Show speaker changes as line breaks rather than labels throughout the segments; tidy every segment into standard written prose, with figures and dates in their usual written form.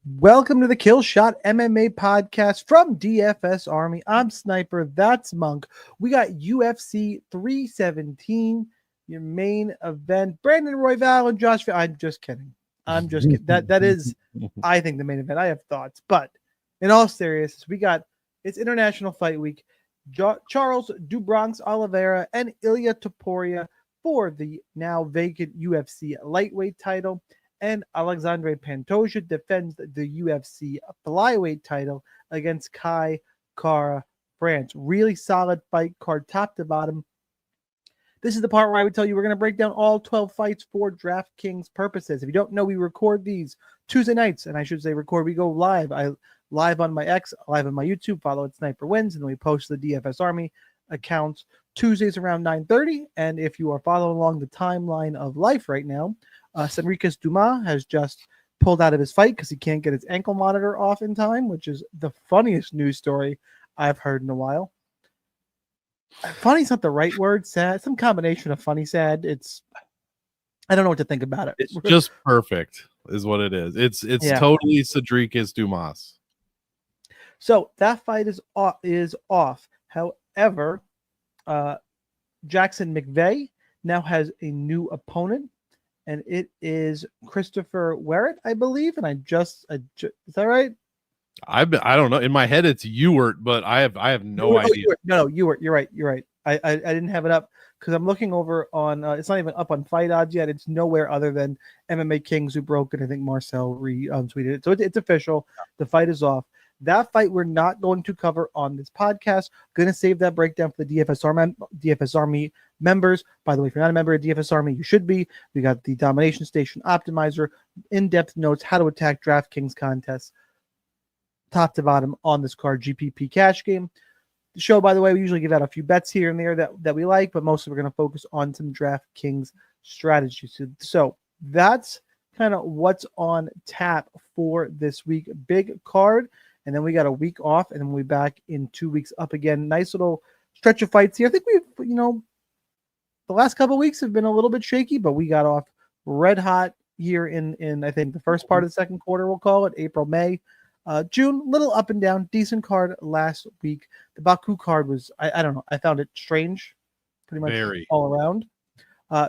Welcome to the Killshot MMA podcast from DFS Army. I'm Sniper. That's Monk. We got UFC 317, your main event. Brandon Royval and Josh. I'm just kidding. I'm just kidding. That is, I think, the main event. I have thoughts, but in all seriousness, it's International Fight Week. Charles do Bronx Oliveira and Ilya Topuria for the now vacant UFC lightweight title. And Alexandre Pantoja defends the UFC flyweight title against Kai Kara France. Really solid fight card, top to bottom. This is the part where I would tell you we're going to break down all 12 fights for DraftKings purposes. If you don't know, we record these Tuesday nights, and I should say record. We go live. Live on my X, live on my YouTube. Follow it, Sniper Wins, and then we post the DFS Army accounts Tuesdays around 9:30. And if you are following along the timeline of life right now, Senriquez Dumas has just pulled out of his fight because he can't get his ankle monitor off in time, which is the funniest news story I've heard in a while. Funny's not the right word. Sad, some combination of funny, sad. I don't know what to think about it.
It's just perfect, is what it is. It's totally Senriquez Dumas.
So that fight is off. However, Jackson McVeigh now has a new opponent. And it is Christopher Werrett, I believe. And is that right?
I don't know. In my head, it's Ewert, but I have no idea.
Ewert. You're right. I didn't have it up because I'm looking over on. It's not even up on Fight Odds yet. It's nowhere other than MMA Kings who broke it. I think Marcel retweeted it, so it's official. The fight is off. That fight we're not going to cover on this podcast. Going to save that breakdown for the DFS Army members. By the way, if you're not a member of DFS Army, you should be. We got the Domination Station Optimizer, in-depth notes, how to attack DraftKings contests, top to bottom on this card, GPP cash game. The show, by the way, we usually give out a few bets here and there that we like, but mostly we're going to focus on some DraftKings strategies. So that's kind of what's on tap for this week. Big card. And then we got a week off, and then we'll be back in 2 weeks up again. Nice little stretch of fights here. I think we've, the last couple of weeks have been a little bit shaky, but we got off red hot here in I think the first part of the second quarter, we'll call it, April, May. June, little up and down, decent card last week. The Baku card was, I don't know, I found it strange, pretty much all around.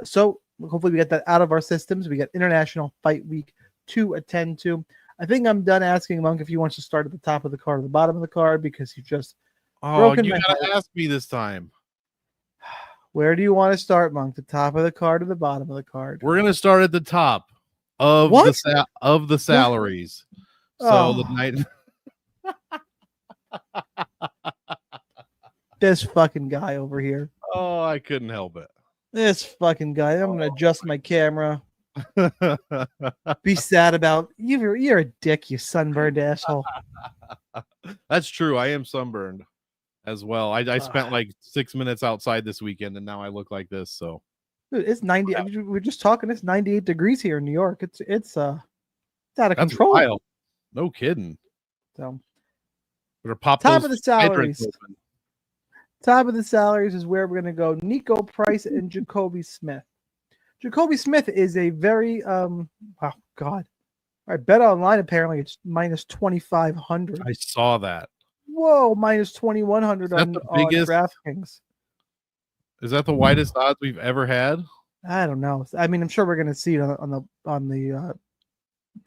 So hopefully we get that out of our systems. We got International Fight Week to attend to. I think I'm done asking Monk if he wants to start at the top of the card or the bottom of the card because he just broken my heart.
You gotta ask me this time.
Where do you want to start, Monk? The top of the card or the bottom of the card?
We're gonna start at the top of the salaries. So the night.
This fucking guy over here.
Oh, I couldn't help it.
This fucking guy. I'm gonna adjust my camera. Be sad about you're a dick, you sunburned asshole.
That's true. I am sunburned as well. I spent like 6 minutes outside this weekend, and now I look like this. So
dude, it's 90. I mean, we're just talking. It's 98 degrees here in New York. It's out of control.
Wild. No kidding.
So
top
of the salaries. Top of the salaries is where we're gonna go. Nico Price and Jacoby Smith. Jacoby Smith is a very oh god. All right, bet online apparently it's minus 2,500.
I saw that.
Whoa, minus 2,100 on DraftKings.
Is that the widest odds we've ever had?
I don't know. I mean, I'm sure we're gonna see it on the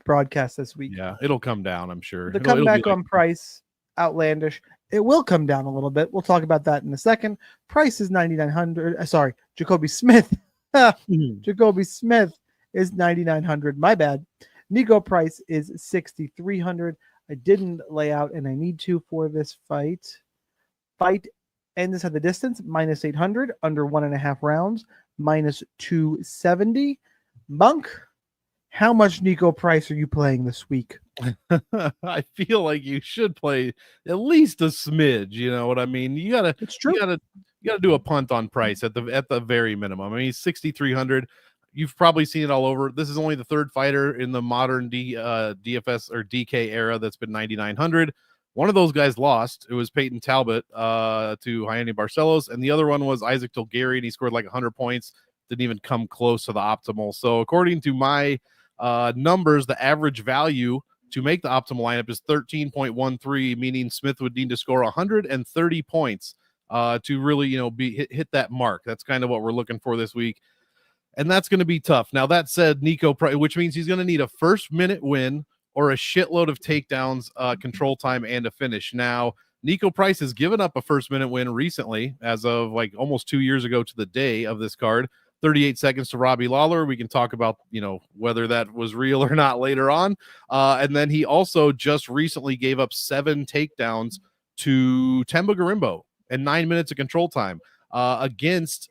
broadcast this week.
Yeah, it'll come down, I'm sure.
The comeback on Price, outlandish. It will come down a little bit. We'll talk about that in a second. Price is 9,900. Sorry, Jacoby Smith. Jacoby Smith is 9,900. My bad. Nico Price is 6,300. I didn't lay out, and I need to for this fight. Fight ends at the distance, minus 800, under 1.5 rounds, minus 270. Monk, how much Nico Price are you playing this week?
I feel like you should play at least a smidge. You know what I mean?
It's true.
You gotta do a punt on Price at the very minimum. I mean, he's 6,300. You've probably seen it all over. This is only the third fighter in the modern DFS or DK era that's been 9,900. One of those guys lost. It was Peyton Talbot to Jaime Barcelos, and the other one was Isaac Tulgari, and he scored like 100 points. Didn't even come close to the optimal. So according to my numbers, the average value to make the optimal lineup is 13.13, meaning Smith would need to score 130 points to really, hit that mark. That's kind of what we're looking for this week. And that's going to be tough. Now, that said, Nico Price, which means he's going to need a first-minute win or a shitload of takedowns, control time, and a finish. Now, Nico Price has given up a first-minute win recently, as of like almost 2 years ago to the day of this card. 38 seconds to Robbie Lawler. We can talk about, whether that was real or not later on. And then he also just recently gave up 7 takedowns to Temba Garimbo and 9 minutes of control time against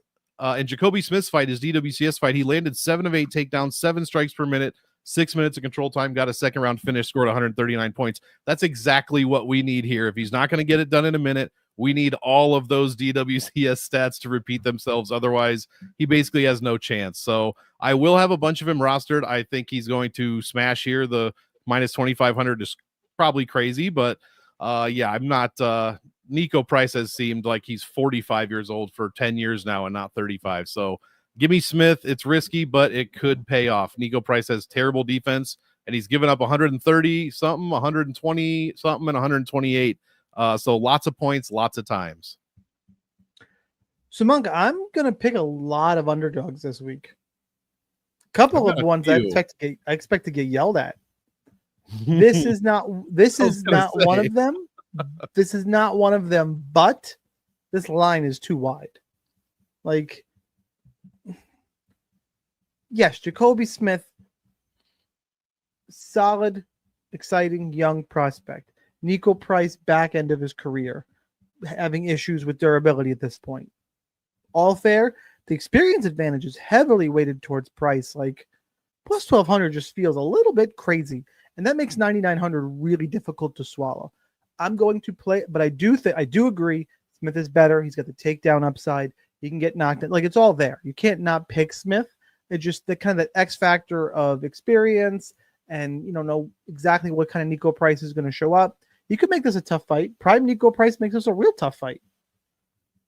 in Jacoby Smith's fight, his DWCS fight. He landed 7 of 8 takedowns, 7 strikes per minute, 6 minutes of control time, got a second round finish, scored 139 points. That's exactly what we need here. If he's not going to get it done in a minute, we need all of those DWCS stats to repeat themselves. Otherwise, he basically has no chance. So I will have a bunch of him rostered. I think he's going to smash here. The minus 2,500 is probably crazy, but I'm not. Nico Price has seemed like he's 45 years old for 10 years now and not 35. So give me Smith. It's risky, but it could pay off. Nico Price has terrible defense, and he's given up 130 something, 120 something, and 128. So lots of points, lots of times.
So, Monk, I'm gonna pick a lot of underdogs this week. A couple of ones I expect to get yelled at. This is not one of them. This is not one of them, but this line is too wide. Like, yes, Jacoby Smith, solid, exciting young prospect. Nico Price, back end of his career, having issues with durability at this point. All fair. The experience advantage is heavily weighted towards Price. Like, plus 1,200 just feels a little bit crazy. And that makes 9,900 really difficult to swallow. I'm going to play, but I do agree Smith is better. He's got the takedown upside. He can get knocked out. Like, it's all there. You can't not pick Smith. It's just the kind of X factor of experience and, know exactly what kind of Nico Price is going to show up. You could make this a tough fight. Prime Nico Price makes this a real tough fight.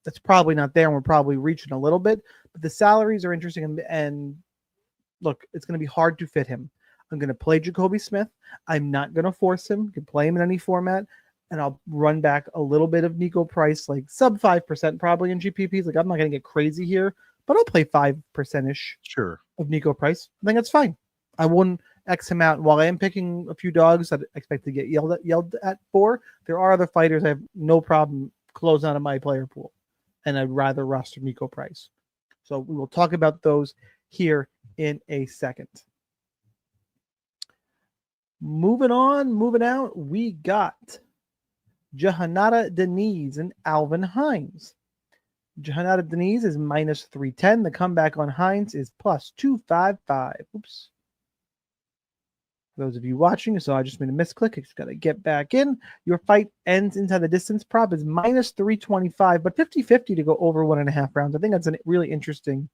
That's probably not there, and we're probably reaching a little bit. But the salaries are interesting, and look, it's going to be hard to fit him. I'm going to play Jacoby Smith. I'm not going to force him. You can play him in any format, and I'll run back a little bit of Nico Price, like sub 5% probably in GPPs. Like, I'm not going to get crazy here, but I'll play 5%-ish of Nico Price. I think that's fine. I wouldn't X him out. And while I am picking a few dogs that I expect to get yelled at for, there are other fighters I have no problem closing out of my player pool, and I'd rather roster Nico Price. So we will talk about those here in a second. Moving out, we got Jahanada Deniz and Alvin Hines. Jahanada Deniz is minus 310. The comeback on Hines is plus 255. Oops. For those of you watching, so I just made a misclick. I just got to get back in. Your fight ends inside the distance. Prop is minus 325, but 50-50 to go over 1.5 rounds. I think that's a really interesting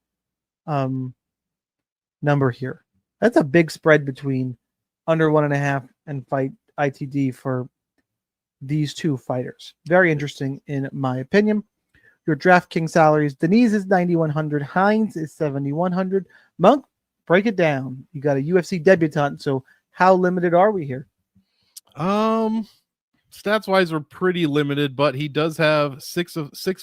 number here. That's a big spread between under 1.5 and fight ITD for these two fighters. Very interesting in my opinion. Your DraftKings salaries: Deniz is 9,100, Hines is 7,100. Monk, break it down. You got a UFC debutant, so how limited are we here?
Stats wise, we're pretty limited, but he does have six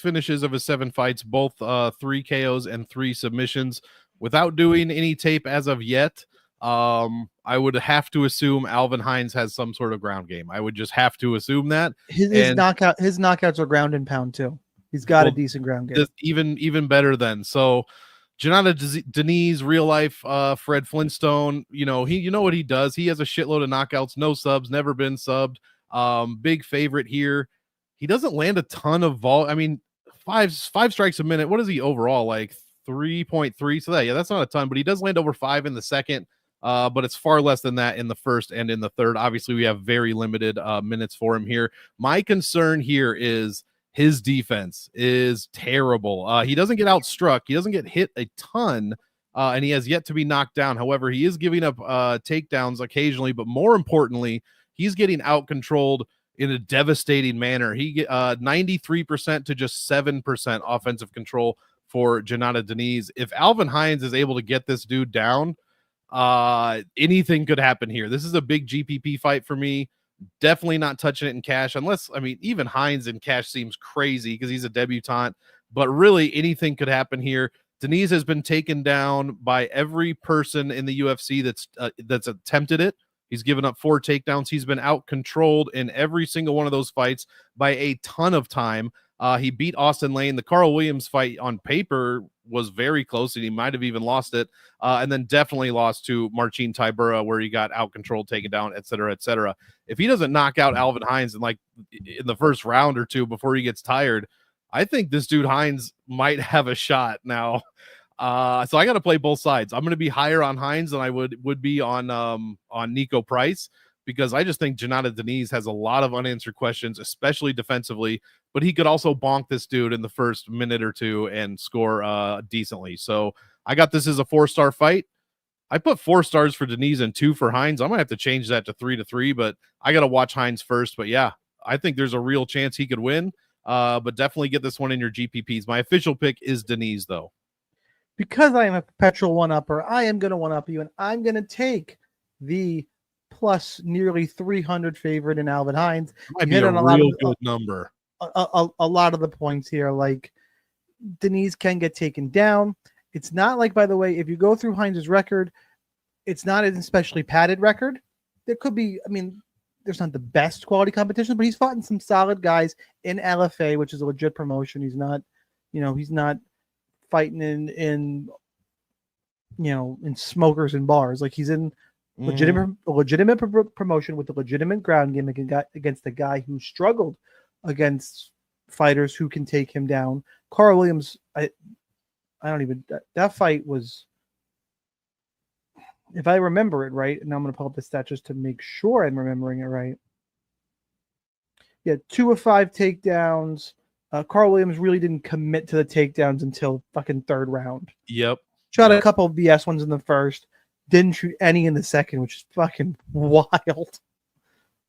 finishes of his 7 fights, both 3 KOs and 3 submissions. Without doing any tape as of yet, I would have to assume Alvin Hines has some sort of ground game. I would just have to assume that his
knockouts are ground and pound too. He's got a decent ground game.
Even better then. So Jahanada Deniz, real life Fred Flintstone, you know what he does. He has a shitload of knockouts, no subs, never been subbed. Big favorite here. He doesn't land a ton of I mean, five strikes a minute. What is he overall? Like 3.3. So that's not a ton, but he does land over 5 in the second. But it's far less than that in the first and in the third. Obviously, we have very limited minutes for him here. My concern here is his defense is terrible. He doesn't get outstruck. He doesn't get hit a ton, and he has yet to be knocked down. However, he is giving up takedowns occasionally, but more importantly, he's getting out-controlled in a devastating manner. He get 93% to just 7% offensive control for Jahanada Deniz. If Alvin Hines is able to get this dude down, Anything could happen here. This is a big GPP fight for me. Definitely not touching it in cash unless, I mean, even Hines in cash seems crazy because he's a debutant, but really anything could happen here. Denise has been taken down by every person in the UFC that's attempted it. He's given up 4 takedowns. He's been out controlled in every single one of those fights by a ton of time. He beat Austin Lane. The Carl Williams fight on paper was very close, and he might have even lost it. And then definitely lost to Marcin Tybura, where he got out controlled, taken down, et cetera, et cetera. If he doesn't knock out Alvin Hines in the first round or two before he gets tired, I think this dude Hines might have a shot now. So I got to play both sides. I'm going to be higher on Hines than I would be on Nico Price, because I just think Janata Deniz has a lot of unanswered questions, especially defensively, but he could also bonk this dude in the first minute or two and score decently. So I got this as a 4-star fight. I put 4 stars for Deniz and 2 for Hines. I might have to change that to 3-3, but I got to watch Hines first. But yeah, I think there's a real chance he could win, but definitely get this one in your GPPs. My official pick is Deniz, though.
Because I am a perpetual one-upper, I am going to one-up you, and I'm going to take the plus nearly 300 favorite in Alvin Hines.
Might be a real good number.
A lot of the points here, like Deniz can get taken down. It's not like, by the way, if you go through Hines' record, it's not an especially padded record. There could be, I mean, there's not the best quality competition, but he's fought in some solid guys in LFA, which is a legit promotion. He's not, he's not fighting in smokers and bars. Like, he's in legitimate promotion with a legitimate ground game against a guy who struggled against fighters who can take him down. Carl Williams, that fight was, if I remember it right, and I'm going to pull up the stat just to make sure I'm remembering it right. Yeah, 2 of 5 takedowns. Carl Williams really didn't commit to the takedowns until fucking 3rd round.
Yep.
Shot a couple of BS ones in the first. Didn't shoot any in the second, which is fucking wild.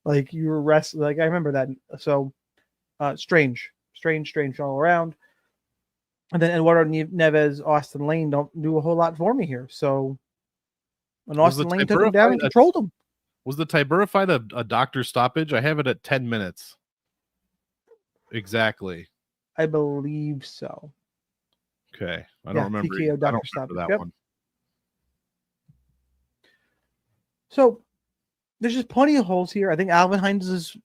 Like, you were wrestling. Like, I remember that. So, strange all around. And then Eduardo Neves, Austin Lane don't do a whole lot for me here. So, and Austin Lane took him down and controlled him.
Was the Tybura fight a doctor stoppage? I have it at 10 minutes. Exactly.
I believe so.
Okay. I don't remember. I don't remember that one.
So there's just plenty of holes here. I think Alvin Hines is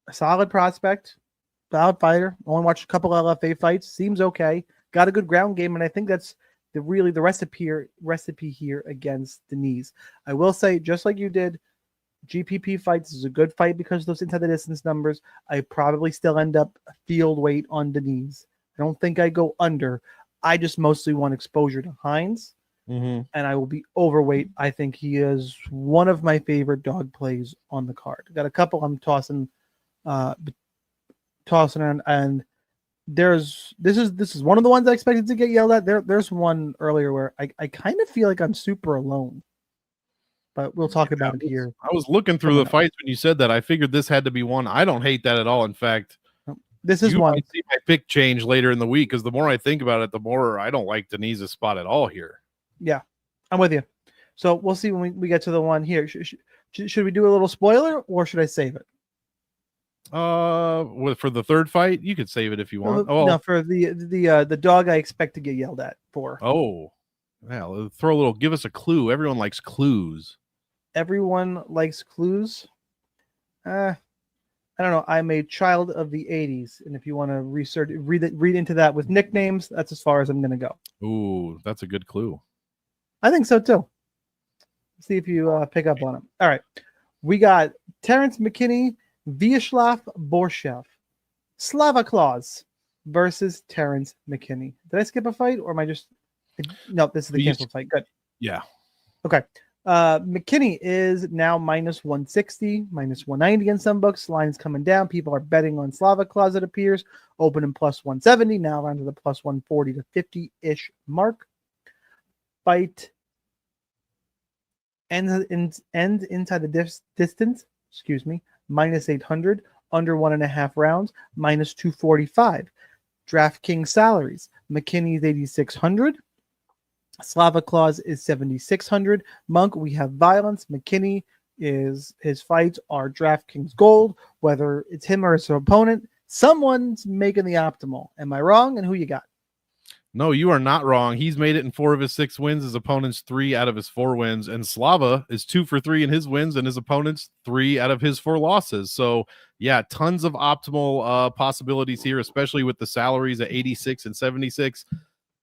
a solid prospect, solid fighter. Only watched a couple LFA fights. Seems okay. Got a good ground game, and I think that's the recipe here against Deniz. I will say, just like you did, GPP fights is a good fight because of those inside the distance numbers. I probably still end up field weight on Deniz. I don't think I go under. I just mostly want exposure to Hines, and I will be overweight. I think he is one of my favorite dog plays on the card. Got a couple I'm tossing around, and this is one of the ones I expected to get yelled at. There's one earlier where I kind of feel like I'm super alone. But we'll talk about it here.
I was looking through the fights when you said that. I figured this had to be one. I don't hate that at all. In fact,
this is one.
Might see my pick change later in the week, because the more I think about it, the more I don't like Deniz's spot at all here.
Yeah, I'm with you. So we'll see when we get to the one here. Should we do a little spoiler, or should I save it?
For the 3rd fight, you could save it if you want.
No, for the dog I expect to get yelled at for.
Oh, yeah. Give us a clue. Everyone likes clues.
Everyone likes clues. I don't know. I'm a child of the 80s, and if you want to read into that with nicknames, that's as far as I'm going to go.
Ooh, that's a good clue.
I think so too. See if you pick up on them. All right, we got Terrence McKinney, Vyacheslav Borshev, Slava Claus versus Terrence McKinney. Did I skip a fight, or am I just? No, this is the canceled fight. Good.
Yeah.
Okay. McKinney is now minus 160, minus 190 in some books. Lines coming down. People are betting on Slava Claus, it appears. Opening plus 170, now around to the plus 140 to 50-ish mark. Fight ends inside the distance, minus 800, under 1.5 rounds, minus 245. DraftKings salaries. McKinney's 8,600. Slava Claus is 7,600. Monk, we have Violence. McKinney is his fights are DraftKings Gold. Whether it's him or his opponent, someone's making the optimal. Am I wrong? And who you got?
No, you are not wrong. He's made it in 4 of his 6 wins. His opponent's 3 out of his 4 wins. And Slava is 2 for 3 in his wins, and his opponent's 3 out of his 4 losses. So, yeah, tons of optimal possibilities here, especially with the salaries at 86 and 76.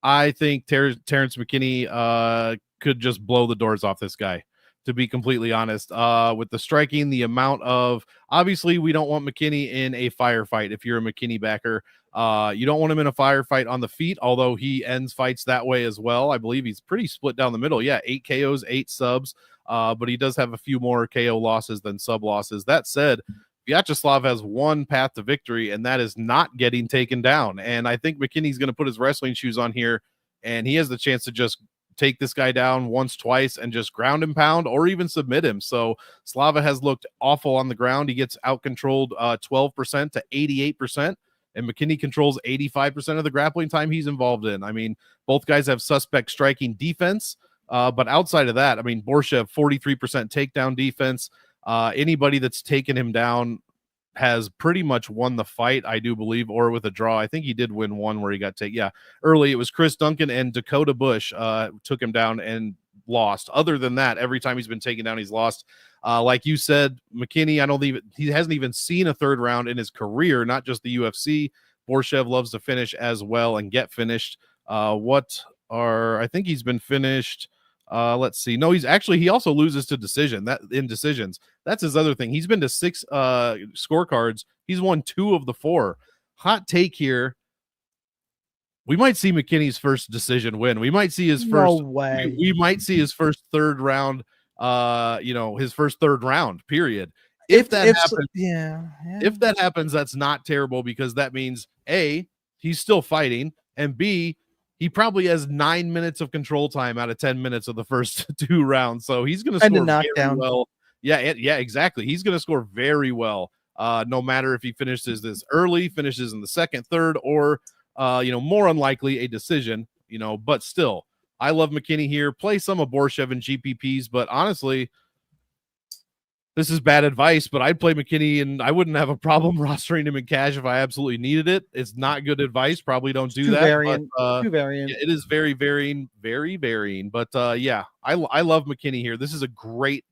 I think Terrence McKinney could just blow the doors off this guy, to be completely honest. With the striking, the amount of, obviously, we don't want McKinney in a firefight if you're a McKinney backer. You don't want him in a firefight on the feet, although he ends fights that way as well. I believe he's pretty split down the middle. Yeah, 8 KOs, 8 subs, but he does have a few more KO losses than sub losses. That said, Vyacheslav has one path to victory, and that is not getting taken down. And I think McKinney's going to put his wrestling shoes on here, and he has the chance to just take this guy down once, twice, and just ground and pound or even submit him. So Slava has looked awful on the ground. He gets out-controlled 12% to 88%. And McKinney controls 85% of the grappling time he's involved in. I mean, both guys have suspect striking defense, but outside of that, I mean, Borshev, 43% takedown defense. Anybody that's taken him down has pretty much won the fight, I do believe, or with a draw. I think he did win one where he got taken. Yeah, early it was Chris Duncan and Dakota Bush took him down and lost. Other than that, every time he's been taken down, he's lost. Like you said, McKinney, I don't think he hasn't even seen a third round in his career, not just the UFC. Borshev loves to finish as well and get finished. I think he's been finished. Let's see. No, he also loses to decision. That in decisions. That's his other thing. He's been to 6 scorecards. He's won 2 of the 4. Hot take here. We might see McKinney's first decision win. We might see his first.
No way.
We might see his first third round. His first third round. Period. If that happens, that's not terrible because that means A, he's still fighting, and B, he probably has 9 minutes of control time out of 10 minutes of the first 2 rounds. So he's going to score very well. Yeah, exactly. He's going to score very well. No matter if he finishes this early, finishes in the second, third, or more unlikely a decision. But still, I love McKinney here. Play some of Borshev and GPPs, but honestly, this is bad advice, but I'd play McKinney and I wouldn't have a problem rostering him in cash if I absolutely needed it. It's not good advice. Probably don't do that.
Too variant.
It is very varying, very varying. But I love McKinney here. This is a great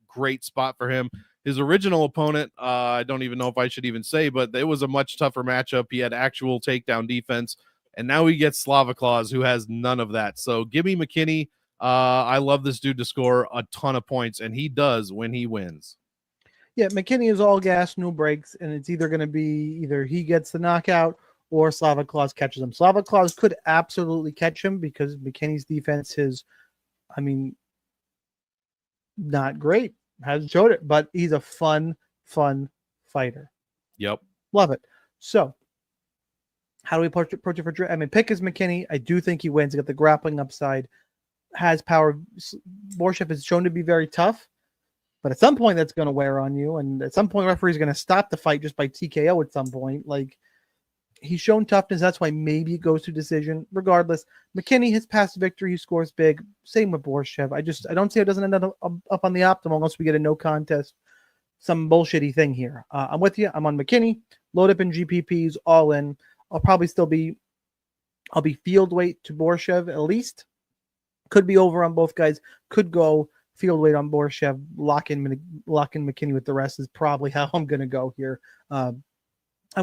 spot for him. His original opponent, I don't even know if I should even say, but it was a much tougher matchup. He had actual takedown defense, and now he gets Slava Claus, who has none of that. So give me McKinney. I love this dude to score a ton of points, and he does when he wins.
Yeah, McKinney is all gas, no brakes, and it's either going to be either he gets the knockout or Slava Claus catches him. Slava Claus could absolutely catch him because McKinney's defense is, not great. Hasn't showed it, but he's a fun fighter.
Yep.
Love it. So, how do we approach it for pick is McKinney. I do think he wins. He got the grappling upside, has power. Borshev is shown to be very tough. But at some point, that's going to wear on you. And at some point, referee's going to stop the fight just by TKO at some point. Like, he's shown toughness. That's why maybe it goes to decision. Regardless, McKinney, his past victory, he scores big. Same with Borshev. I don't see how it doesn't end up on the optimal unless we get a no contest, some bullshitty thing here. I'm with you. I'm on McKinney. Load up in GPPs, all in. I'll be field weight to Borshev at least. Could be over on both guys. Could go field weight on Borshev, lock in McKinney with the rest is probably how I'm going to go here. I'm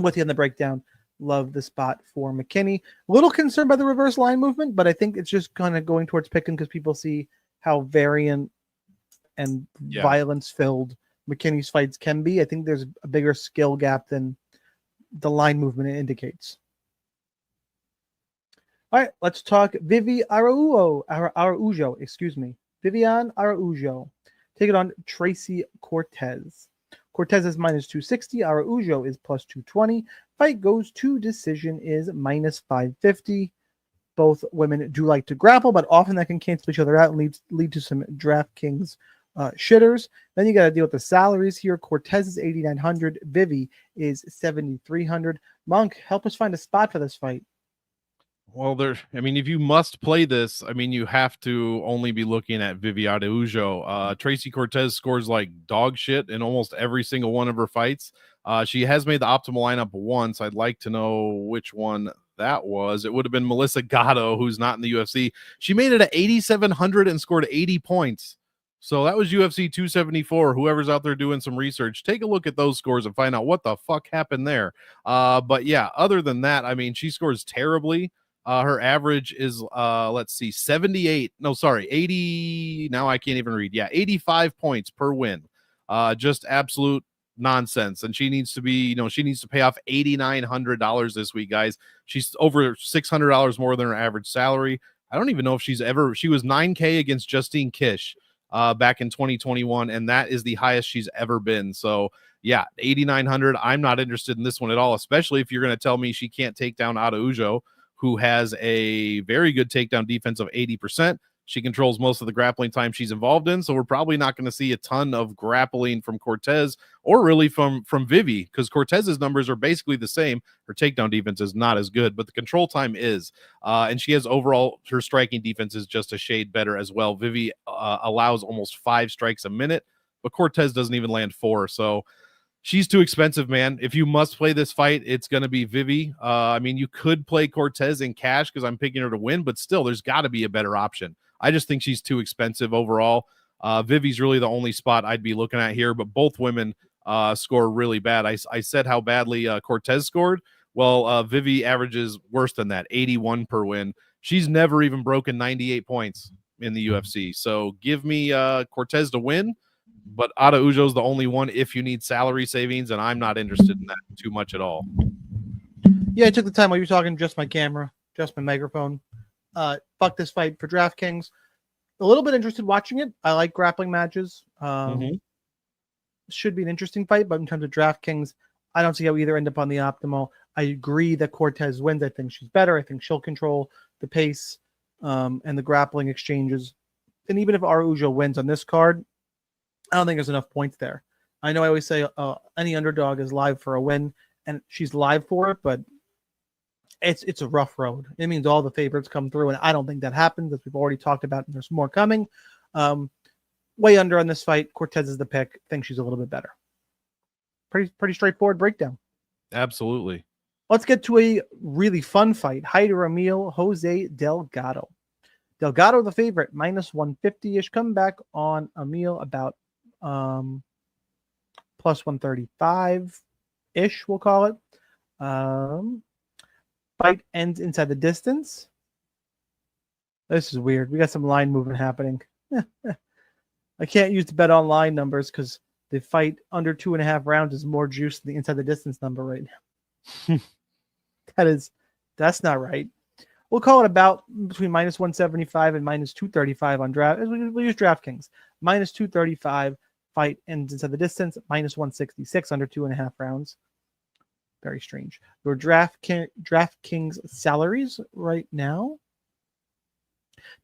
with you on the breakdown. Love the spot for McKinney. A little concerned by the reverse line movement, but I think it's just kind of going towards picking because people see how variant and violence-filled McKinney's fights can be. I think there's a bigger skill gap than the line movement indicates. All right, let's talk Vivian Araujo, excuse me. Vivian Araujo. Take it on Tracy Cortez. Cortez is minus 260. Araujo is plus 220. Fight goes to decision is minus 550. Both women do like to grapple, but often that can cancel each other out and lead to some DraftKings shitters. Then you got to deal with the salaries here. Cortez is 8,900. Vivi is 7,300. Monk, help us find a spot for this fight.
Well, I mean, if you must play this, I mean, you have to only be looking at Vivi Araujo. Tracy Cortez scores like dog shit in almost every single one of her fights. She has made the optimal lineup once. I'd like to know which one that was. It would have been Melissa Gatto, who's not in the UFC. She made it at 8,700 and scored 80 points. So that was UFC 274. Whoever's out there doing some research, take a look at those scores and find out what the fuck happened there. But yeah, other than that, I mean, she scores terribly. Her average is, let's see, 78. No, sorry, 80. Now I can't even read. Yeah, 85 points per win. Just absolute nonsense. And she needs to be, she needs to pay off $8,900 this week, guys. She's over $600 more than her average salary. I don't even know if she was 9K against Justine Kish back in 2021, and that is the highest she's ever been. So yeah, 8,900. I'm not interested in this one at all, especially if you're going to tell me she can't take down Araujo, who has a very good takedown defense of 80%. She controls most of the grappling time she's involved in, so we're probably not going to see a ton of grappling from Cortez or really from Vivi, because Cortez's numbers are basically the same. Her takedown defense is not as good, but the control time is. And she has overall, her striking defense is just a shade better as well. Vivi allows almost 5 strikes a minute, but Cortez doesn't even land 4, so she's too expensive, man. If you must play this fight, it's going to be Vivi. I mean, you could play Cortez in cash because I'm picking her to win, but still, there's got to be a better option. I just think she's too expensive overall. Vivi's really the only spot I'd be looking at here, but both women score really bad. I said how badly Cortez scored. Well, Vivi averages worse than that, 81 per win. She's never even broken 98 points in the UFC. So give me Cortez to win. But Araujo's the only one if you need salary savings, and I'm not interested in that too much at all.
Yeah, I took the time while you were talking, just my camera, just my microphone. Fuck this fight for DraftKings. A little bit interested watching it. I like grappling matches. Should be an interesting fight, but in terms of DraftKings, I don't see how either end up on the optimal. I agree that Cortez wins. I think she's better. I think she'll control the pace and the grappling exchanges. And even if Araujo wins on this card, I don't think there's enough points there. I know I always say any underdog is live for a win, and she's live for it, but it's a rough road. It means all the favorites come through, and I don't think that happens, as we've already talked about, and there's more coming. Way under on this fight. Cortez is the pick. I think she's a little bit better. Pretty straightforward breakdown.
Absolutely.
Let's get to a really fun fight. Haider Emil, Jose Delgado. Delgado, the favorite, minus 150-ish. Come back on Emil about plus 135-ish, we'll call it. Fight ends inside the distance. This is weird. We got some line movement happening. I can't use the bet online numbers because the fight under 2.5 rounds is more juice than the inside the distance number right now. That's not right. We'll call it about between minus 175 and minus 235 on draft. We'll use DraftKings. Minus 235. Fight ends inside the distance. Minus 166 under 2.5 rounds. Very strange. Your DraftKings salaries right now.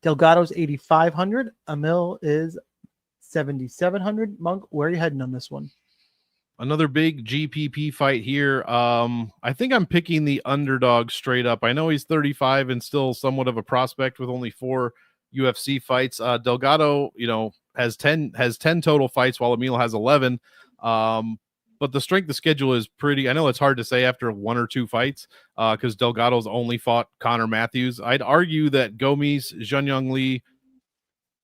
Delgado's 8,500. Emil is 7,700. Monk, where are you heading on this one?
Another big GPP fight here. I think I'm picking the underdog straight up. I know he's 35 and still somewhat of a prospect with only 4 UFC fights. Delgado, has 10 total fights while Emil has 11. But the strength of schedule is pretty. I know it's hard to say after 1 or 2 fights because Delgado's only fought Connor Matthews. I'd argue that Gomes, Zhanyang Lee,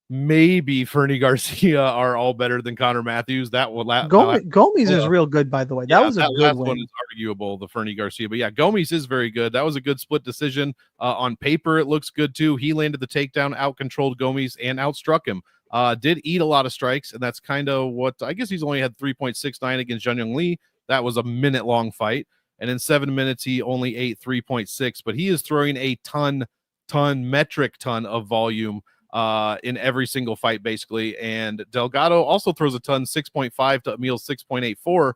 maybe Fernie Garcia are all better than Connor Matthews. That will
Gomes is real good, by the way. That was a good win.
One is arguable, the Fernie Garcia, but yeah, Gomes is very good. That was a good split decision. On paper, it looks good too. He landed the takedown, out-controlled Gomes, and outstruck him. Did eat a lot of strikes, and that's kind of what I guess he's only had 3.69 against Zhanyang Lee. That was a minute-long fight, and in 7 minutes he only ate 3.6. But he is throwing a metric ton of volume in every single fight, basically. And Delgado also throws a ton, 6.5 to Emil's 6.84,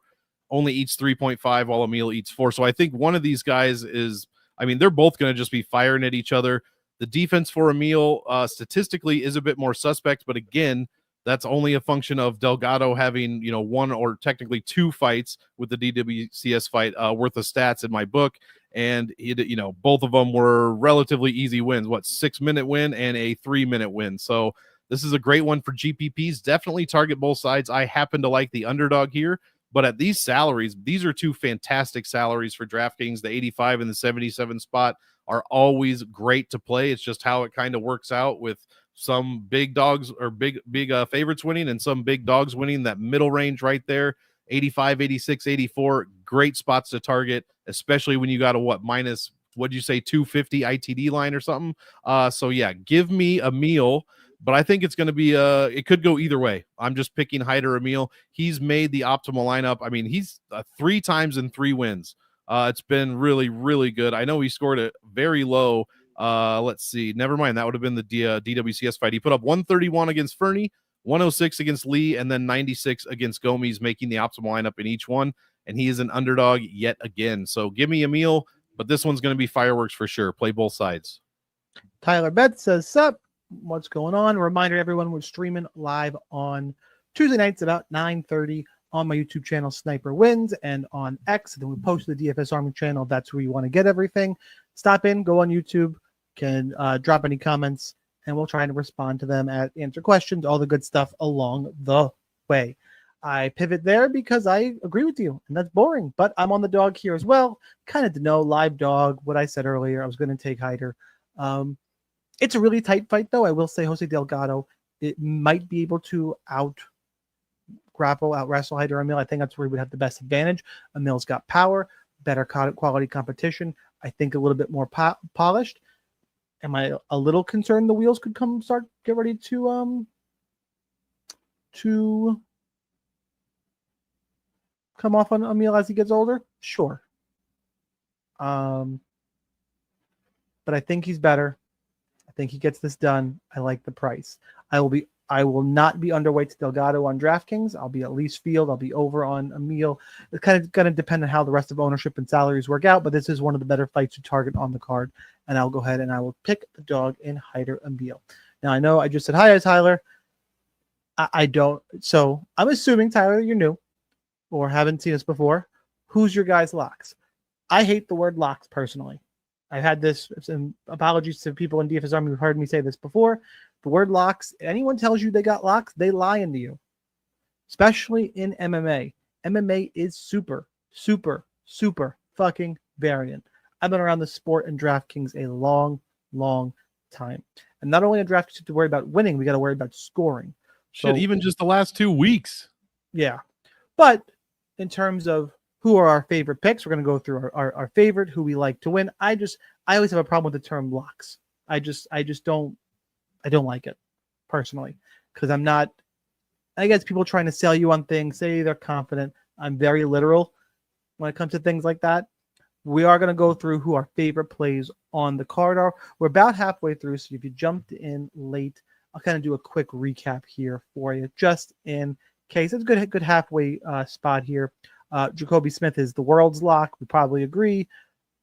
only eats 3.5 while Emil eats 4. So I think one of these guys is, they're both going to just be firing at each other. The defense for Emil statistically is a bit more suspect, but again, That's only a function of Delgado having, one or technically two fights with the DWCS fight worth of stats in my book. And, both of them were relatively easy wins, 6-minute win and a 3-minute win. So this is a great one for GPPs. Definitely target both sides. I happen to like the underdog here, but at these salaries, these are two fantastic salaries for DraftKings. The 85 and the 77 spot are always great to play. It's just how it kind of works out with some big dogs or big favorites winning and some big dogs winning. That middle range right there, 85, 86, 84, great spots to target, especially when you got a minus, what'd you say, 250 ITD line or something. So yeah, give me a meal, but I think it's going to be it could go either way. I'm just picking Hyder Emil. He's made the optimal lineup. I mean, he's 3 times in 3 wins. It's been really, really good. I know he scored it very low. Let's see. Never mind. That would have been the DWCS fight. He put up 131 against Fernie, 106 against Lee, and then 96 against Gomes, making the optimal lineup in each one. And he is an underdog yet again. So give me Emil, but this one's going to be fireworks for sure. Play both sides.
Tyler Betts says, sup? What's going on? A reminder, everyone, we're streaming live on Tuesday nights about 9:30 on my YouTube channel, Sniper Wins, and on X. And then we post to the DFS Army channel. That's where you want to get everything. Stop in, go on YouTube, can drop any comments, and we'll try to respond to them, answer questions, all the good stuff along the way. I pivot there because I agree with you, and that's boring. But I'm on the dog here as well. Kind of to know live dog. What I said earlier, I was going to take Hyder. It's a really tight fight, though. I will say Jose Delgado, it might be able to out wrestle Hyder Emil. I think that's where he would have the best advantage. Emil's got power, better quality competition. I think a little bit more polished. Am I a little concerned the wheels could get ready to come off on Emil as he gets older? Sure. But I think he's better. I think he gets this done. I like the price. I will not be underweight to Delgado on DraftKings. I'll be at least field. I'll be over on Emil. It's kind of going to depend on how the rest of ownership and salaries work out, but this is one of the better fights to target on the card. And I'll go ahead and I will pick the dog in Hyder Emil. Now, I know I just said hi, Tyler. I don't. So I'm assuming, Tyler, you're new or haven't seen us before. Who's your guys' locks? I hate the word locks personally. I've had this, and apologies to people in DFS Army who've heard me say this before. The word locks, anyone tells you they got locks, they lying to you. Especially in MMA. MMA is super, super, super fucking variant. I've been around the sport and DraftKings a long, long time. And not only in DraftKings have to worry about winning, we got to worry about scoring.
Shit, even just the last 2 weeks.
Yeah. But in terms of who are our favorite picks, we're going to go through our favorite, who we like to win. I always have a problem with the term locks. I don't like it personally because I'm not, I guess people trying to sell you on things, say they're confident. I'm very literal when it comes to things like that. We are going to go through who our favorite plays on the card are. We're about halfway through, so if you jumped in late, I'll kind of do a quick recap here for you, just in case. It's a good halfway spot here. Jacoby Smith is the world's lock. We probably agree.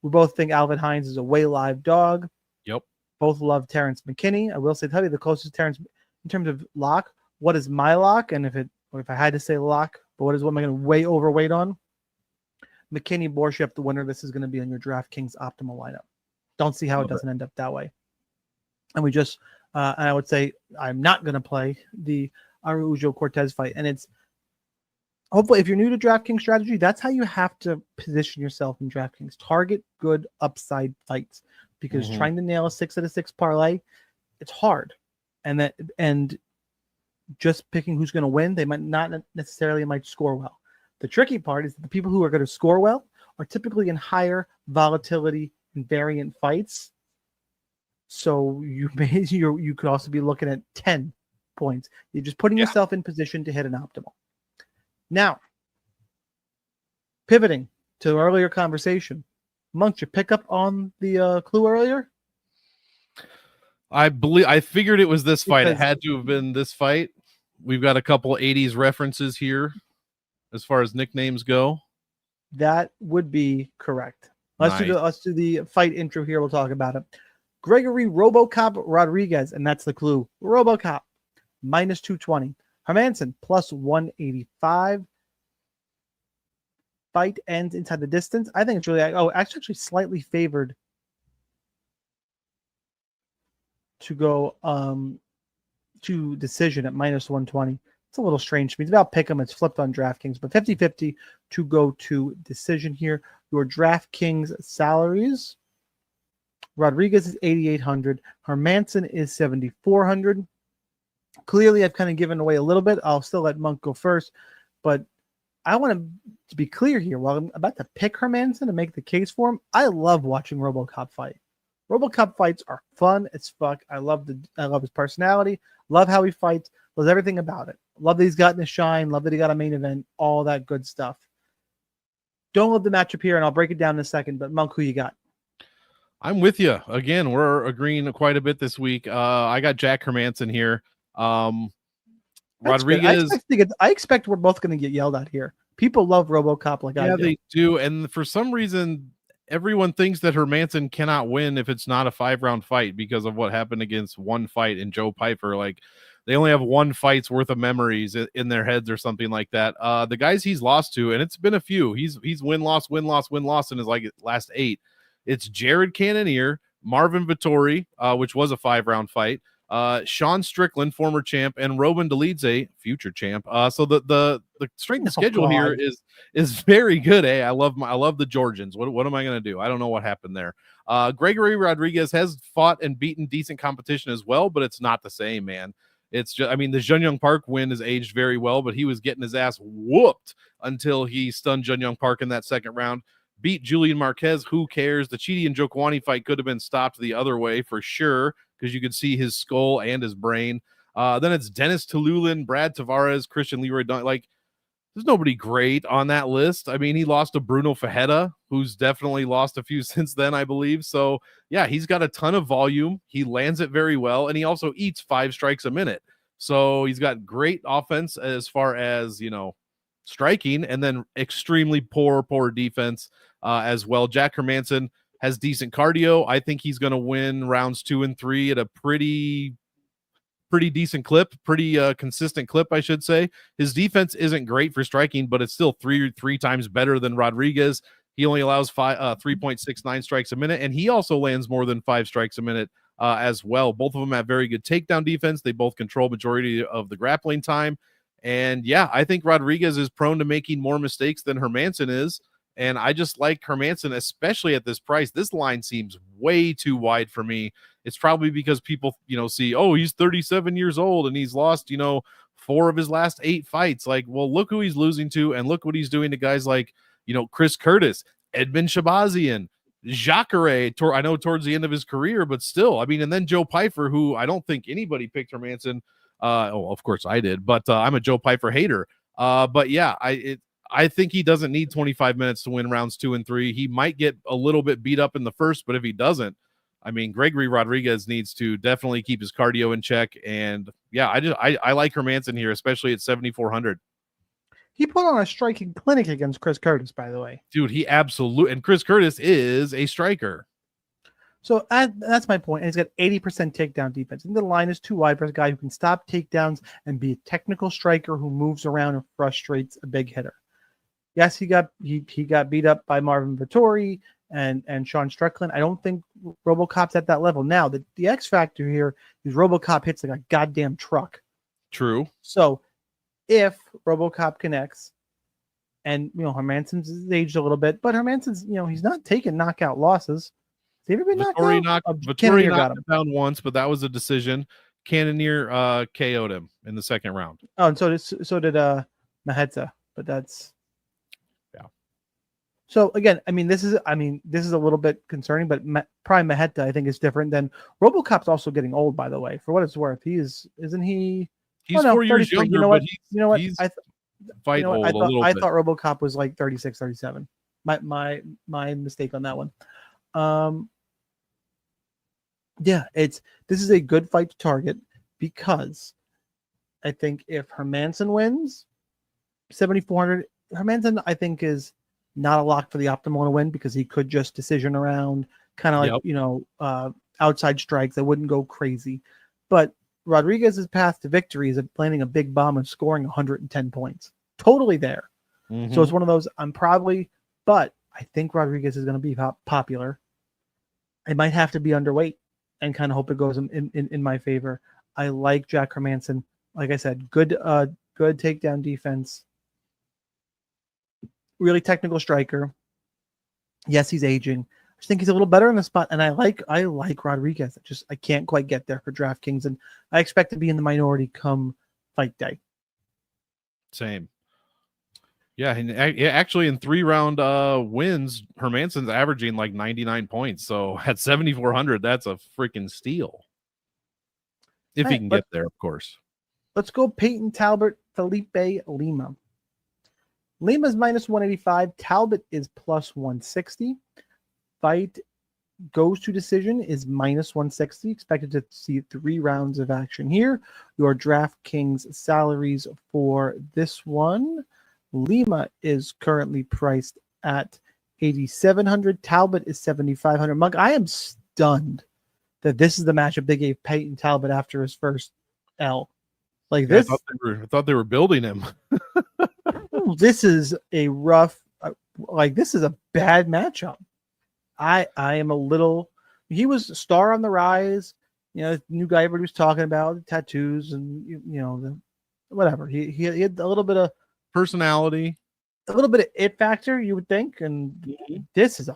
We both think Alvin Hines is a way live dog.
Yep.
Both love Terrence McKinney. I will tell you the closest Terrence in terms of lock. What is my lock? And if I had to say lock, but what am I going to way overweight on? McKinney, Borshep, the winner. This is going to be on your DraftKings optimal lineup. Don't see how it doesn't end up that way. And we just, and I would say I'm not going to play the Araujo Cortez fight. And it's, hopefully, if you're new to DraftKings strategy, that's how you have to position yourself in DraftKings. Target good upside fights because trying to nail a 6 out of 6 parlay, it's hard. And just picking who's going to win, they might not necessarily might score well. The tricky part is that the people who are going to score well are typically in higher volatility and variant fights. So you could also be looking at 10 points. You're just putting yourself in position to hit an optimal. Now, pivoting to the earlier conversation, Monk, you pick up on the clue earlier?
I figured it was this fight. It had to have been this fight. We've got a couple 80s references here as far as nicknames go.
That would be correct. Let's do the fight intro here. We'll talk about it. Gregory RoboCop Rodriguez, and that's the clue. RoboCop, minus 220. Hermanson plus 185. Fight ends inside the distance. I think it's really actually slightly favored to go to decision at minus 120. It's a little strange to me. It's about pick 'em. It's flipped on DraftKings, but 50-50 to go to decision here. Your DraftKings salaries. Rodriguez is 8,800. Hermanson is 7,400. Clearly, I've kind of given away a little bit. I'll still let Monk go first, but I want to be clear here. While I'm about to pick Hermanson and make the case for him, I love watching RoboCop fight. RoboCop fights are fun as fuck. I love his personality. Love how he fights. Love everything about it. Love that he's gotten a shine. Love that he got a main event. All that good stuff. Don't love the matchup here, and I'll break it down in a second. But Monk, who you got?
I'm with you. Again, we're agreeing quite a bit this week. I got Jack Hermanson here. Rodriguez.
I expect we're both going to get yelled at here. People love RoboCop like I do.
Yeah, they do. And for some reason, everyone thinks that Hermanson cannot win if it's not a 5-round fight because of what happened against one fight in Joe Piper. Like, they only have one fight's worth of memories in their heads or something like that. The guys he's lost to, and it's been a few, he's win-loss in his like last 8. It's Jared Cannonier, Marvin Vettori, which was a 5-round fight, Sean Strickland, former champ, and Robin Dolidze, future champ. So the strength of schedule here is very good. I love the Georgians. What am I going to do? I don't know what happened there. Gregory Rodriguez has fought and beaten decent competition as well, but it's not the same, man. It's just, I mean, the Jun Young Park win has aged very well, but he was getting his ass whooped until he stunned Jun Young Park in that second round. Beat Julian Marquez. Who cares? The Chidi and Jokwani fight could have been stopped the other way for sure, because you could see his skull and his brain. Then it's Dennis Tululin, Brad Tavares, Christian Leroy. Like, there's nobody great on that list. I mean, he lost to Bruno Fajeda, who's definitely lost a few since then, I believe. So, yeah, he's got a ton of volume. He lands it very well, and he also eats 5 strikes a minute. So he's got great offense as far as, striking, and then extremely poor defense as well. Jack Hermanson has decent cardio. I think he's going to win rounds 2 and 3 at a pretty decent clip, pretty consistent clip, I should say. His defense isn't great for striking, but it's still three times better than Rodriguez. He only allows 3.69 strikes a minute, and he also lands more than 5 strikes a minute as well. Both of them have very good takedown defense. They both control majority of the grappling time. And yeah, I think Rodriguez is prone to making more mistakes than Hermanson is. And I just like Hermanson, especially at this price. This line seems way too wide for me. It's probably because people, see, oh, he's 37 years old and he's lost, 4 of his last 8 fights. Like, well, look who he's losing to, and look what he's doing to guys like, Chris Curtis, Edmund Shabazian, Jacare. I know towards the end of his career, but still, I mean, and then Joe Pyfer, who I don't think anybody picked Hermanson. Of course I did, but I'm a Joe Pyfer hater. But yeah, I think he doesn't need 25 minutes to win rounds 2 and 3. He might get a little bit beat up in the first, but if he doesn't, I mean, Gregory Rodriguez needs to definitely keep his cardio in check. And yeah, I like Hermanson here, especially at 7,400.
He put on a striking clinic against Chris Curtis, by the way.
Dude, he absolutely, and Chris Curtis is a striker.
So that's my point. And he's got 80% takedown defense. I think the line is too wide for a guy who can stop takedowns and be a technical striker who moves around and frustrates a big hitter. Yes, he got beat up by Marvin Vettori and Sean Strickland. I don't think RoboCop's at that level. Now, the X factor here is RoboCop hits like a goddamn truck.
True.
So if RoboCop connects, and Hermanson's aged a little bit, but Hermanson's he's not taking knockout losses. Has he ever been knocked out?
Vettori knocked him down once, but that was a decision. Cannonier KO'd him in the second round.
Oh, and so did Maheta, but that's. So again, this is a little bit concerning, but Prime Maheta I think is different than RoboCop's also getting old, by the way. For what it's worth, isn't he?
He's 4 years younger.
You know what?
I
thought RoboCop was like 36, 37. My mistake on that one. Yeah, this is a good fight to target because I think if Hermanson wins 7,400, Hermanson I think is not a lock for the optimal to win because he could just decision around, kind of like outside strikes that wouldn't go crazy. But Rodriguez's path to victory is landing a big bomb and scoring 110 points. Totally there. So it's one of those, but I think Rodriguez is going to be popular. I might have to be underweight and kind of hope it goes in my favor. I like Jack Hermanson. Like I said, good takedown defense. Really technical striker. Yes, he's aging. I just think he's a little better in the spot, and I like Rodriguez. I can't quite get there for DraftKings, and I expect to be in the minority come fight day.
Same. Yeah, and actually in 3-round wins, Hermanson's averaging like 99 points. So at 7,400, that's a freaking steal. If he can get there, of course.
Let's go Peyton Talbot, Felipe Lima. Lima's minus 185. Talbot is plus 160. Fight goes to decision is minus 160. Expected to see 3 rounds of action here. Your DraftKings salaries for this one. Lima is currently priced at 8,700. Talbot is 7,500. Monk, I am stunned that this is the matchup they gave Peyton Talbot after his first L. Like this,
I thought they were building him.
This is a rough, this is a bad matchup. I am a little. He was a star on the rise. New guy everybody was talking about, tattoos and whatever. He had a little bit of
personality,
a little bit of it factor, you would think. And this is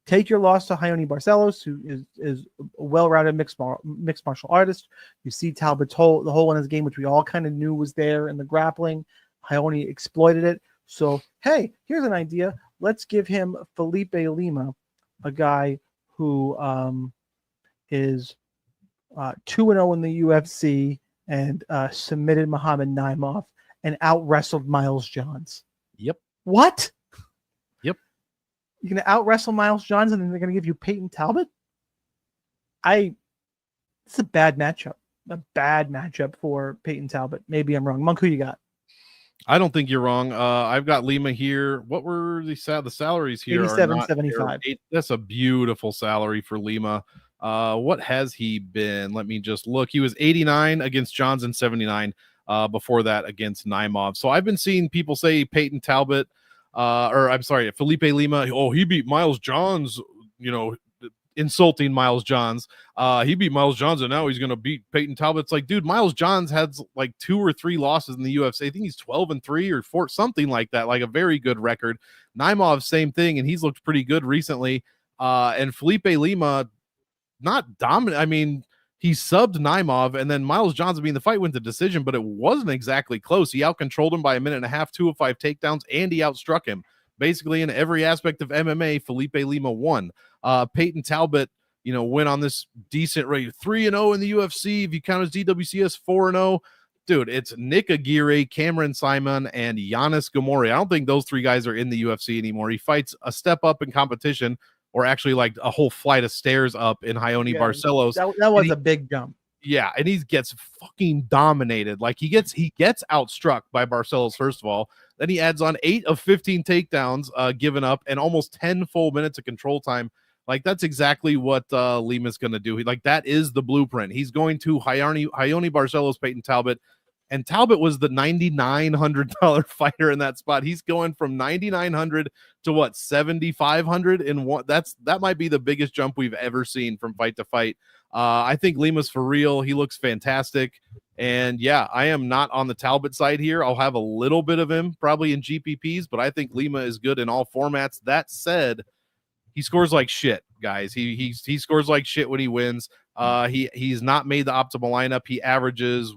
take your loss to Ione Barcelos, who is a well-rounded mixed martial artist. You see Talbot's the hole in his game, which we all kind of knew was there in the grappling. Ione exploited it. So, hey, here's an idea. Let's give him Felipe Lima, a guy who is 2-0 in the UFC and submitted Muhammad Naimov and out-wrestled Miles Johns.
Yep.
What?
Yep.
You're going to out-wrestle Miles Johns and then they're going to give you Peyton Talbot? It's a bad matchup. A bad matchup for Peyton Talbot. Maybe I'm wrong. Monk, who you got?
I don't think you're wrong. I've got Lima here. What were the salaries here?
87.75.
That's a beautiful salary for Lima. What has he been? Let me just look. He was 89 against Johns and 79 before that against Naimov. So I've been seeing people say Peyton Talbot, Felipe Lima. Oh, he beat Miles Johns, insulting Miles Johns. He beat Miles Johns and now he's going to beat Peyton Talbot. It's like, dude, Miles Johns had like 2 or 3 losses in the UFC. I think he's 12-3 or 4, something like that, like a very good record. Naimov, same thing, and he's looked pretty good recently. And Felipe Lima, not dominant. I mean, he subbed Naimov, and then Miles Johns, the fight went to decision, but it wasn't exactly close. He outcontrolled him by a minute and a half, 2 of 5 takedowns, and he outstruck him. Basically, in every aspect of MMA, Felipe Lima won. Peyton Talbot, went on this decent rate, 3-0 in the UFC. If you count his DWCS, 4-0. Dude, it's Nick Aguirre, Cameron Simon, and Giannis Gamori. I don't think those 3 guys are in the UFC anymore. He fights a step up in competition, or actually like a whole flight of stairs up in Ione Barcelos.
That was a big jump.
Yeah, and he gets fucking dominated. Like he gets outstruck by Barcelos, first of all. Then he adds on 8 of 15 takedowns given up and almost 10 full minutes of control time. Like that's exactly what Lima's going to do. That is the blueprint. He's going to Ione Barcelos, Peyton Talbot, and Talbot was the $9,900 fighter in that spot. He's going from 9,900 to what, 7,500 in one. That might be the biggest jump we've ever seen from fight to fight. I think Lima's for real. He looks fantastic. And yeah, I am not on the Talbot side here. I'll have a little bit of him probably in GPPs, but I think Lima is good in all formats. That said, he scores like shit, guys. He scores like shit when he wins. He's not made the optimal lineup. He averages,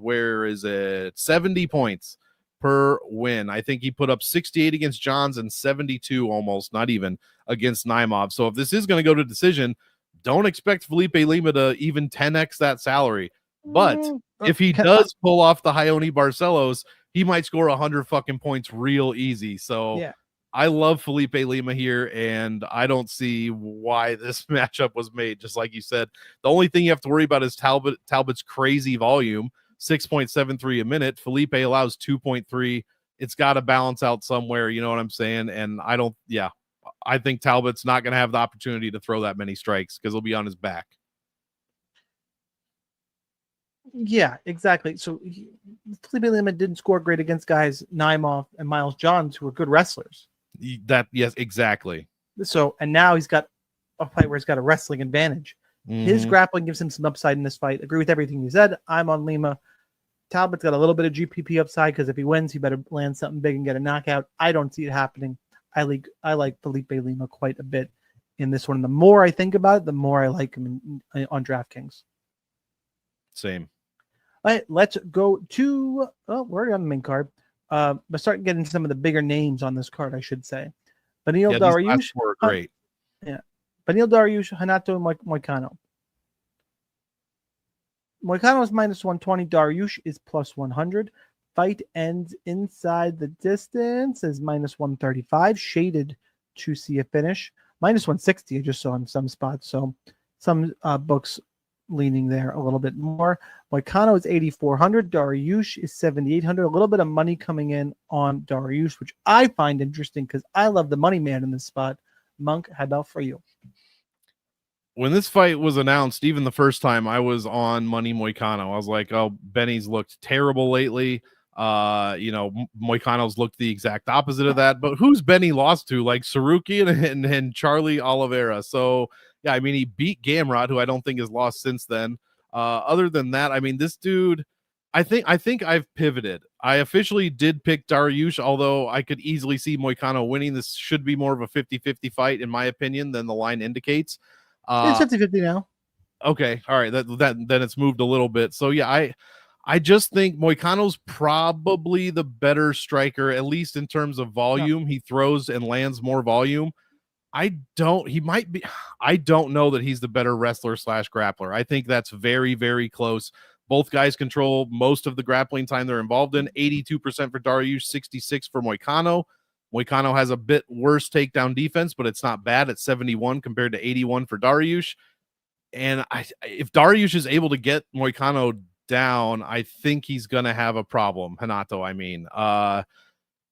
70 points per win. I think he put up 68 against Johns and 72 almost, not even, against Naimov. So if this is going to go to decision, don't expect Felipe Lima to even 10x that salary. But if he does pull off the Ione Barcelos, he might score 100 fucking points real easy. So yeah. I love Felipe Lima here, and I don't see why this matchup was made. Just like you said, the only thing you have to worry about is Talbot's crazy volume, 6.73 a minute. Felipe allows 2.3. It's got to balance out somewhere. You know what I'm saying? And I think Talbot's not going to have the opportunity to throw that many strikes because he'll be on his back.
Yeah, exactly. So Felipe Lima didn't score great against guys Naimov and Miles Johns, who are good wrestlers.
Yes, exactly.
So, and now he's got a fight where he's got a wrestling advantage. His grappling gives him some upside in this fight. Agree with everything you said. I'm on Lima. Talbot's got a little bit of GPP upside because if he wins, he better land something big and get a knockout. I don't see it happening. I like Felipe Lima quite a bit in this one. And the more I think about it, the more I like him on DraftKings.
Same.
All right, let's go to we're already on the main card. But start getting some of the bigger names on this card, I should say. Beneil Dariush
were great.
Yeah. Beneil Dariush, Hanato Moicano. Moicano is minus 120. Dariush is plus 100. Fight ends inside the distance is minus 135. Shaded to see a finish. Minus 160, I just saw in some spots. So some books leaning there a little bit more. Moicano is 8,400. Dariush is 7,800. A little bit of money coming in on Dariush, which I find interesting because I love the money man in this spot. Monk, how about for you?
When this fight was announced, even the first time, I was on Money Moicano. I was like, oh, Benny's looked terrible lately. Moicano's looked the exact opposite of that. But who's Benny lost to? Like Saruki and Charlie Oliveira. So, yeah, I mean, he beat Gamrot, who I don't think has lost since then. Other than that, I mean, this dude, I think I've pivoted. I officially did pick Dariush, although I could easily see Moicano winning. This should be more of a 50-50 fight, in my opinion, than the line indicates.
It's 50-50 now.
Okay, all right. That then it's moved a little bit. So yeah, I just think Moicano's probably the better striker, at least in terms of volume. Yeah. He throws and lands more volume. I don't know that he's the better wrestler / grappler. I think that's very, very close. Both guys control most of the grappling time they're involved in. 82% for Dariush, 66 for Moicano. Moicano has a bit worse takedown defense, but it's not bad at 71 compared to 81 for Dariush. And if Dariush is able to get Moicano down, I think he's going to have a problem. Hanato, I mean.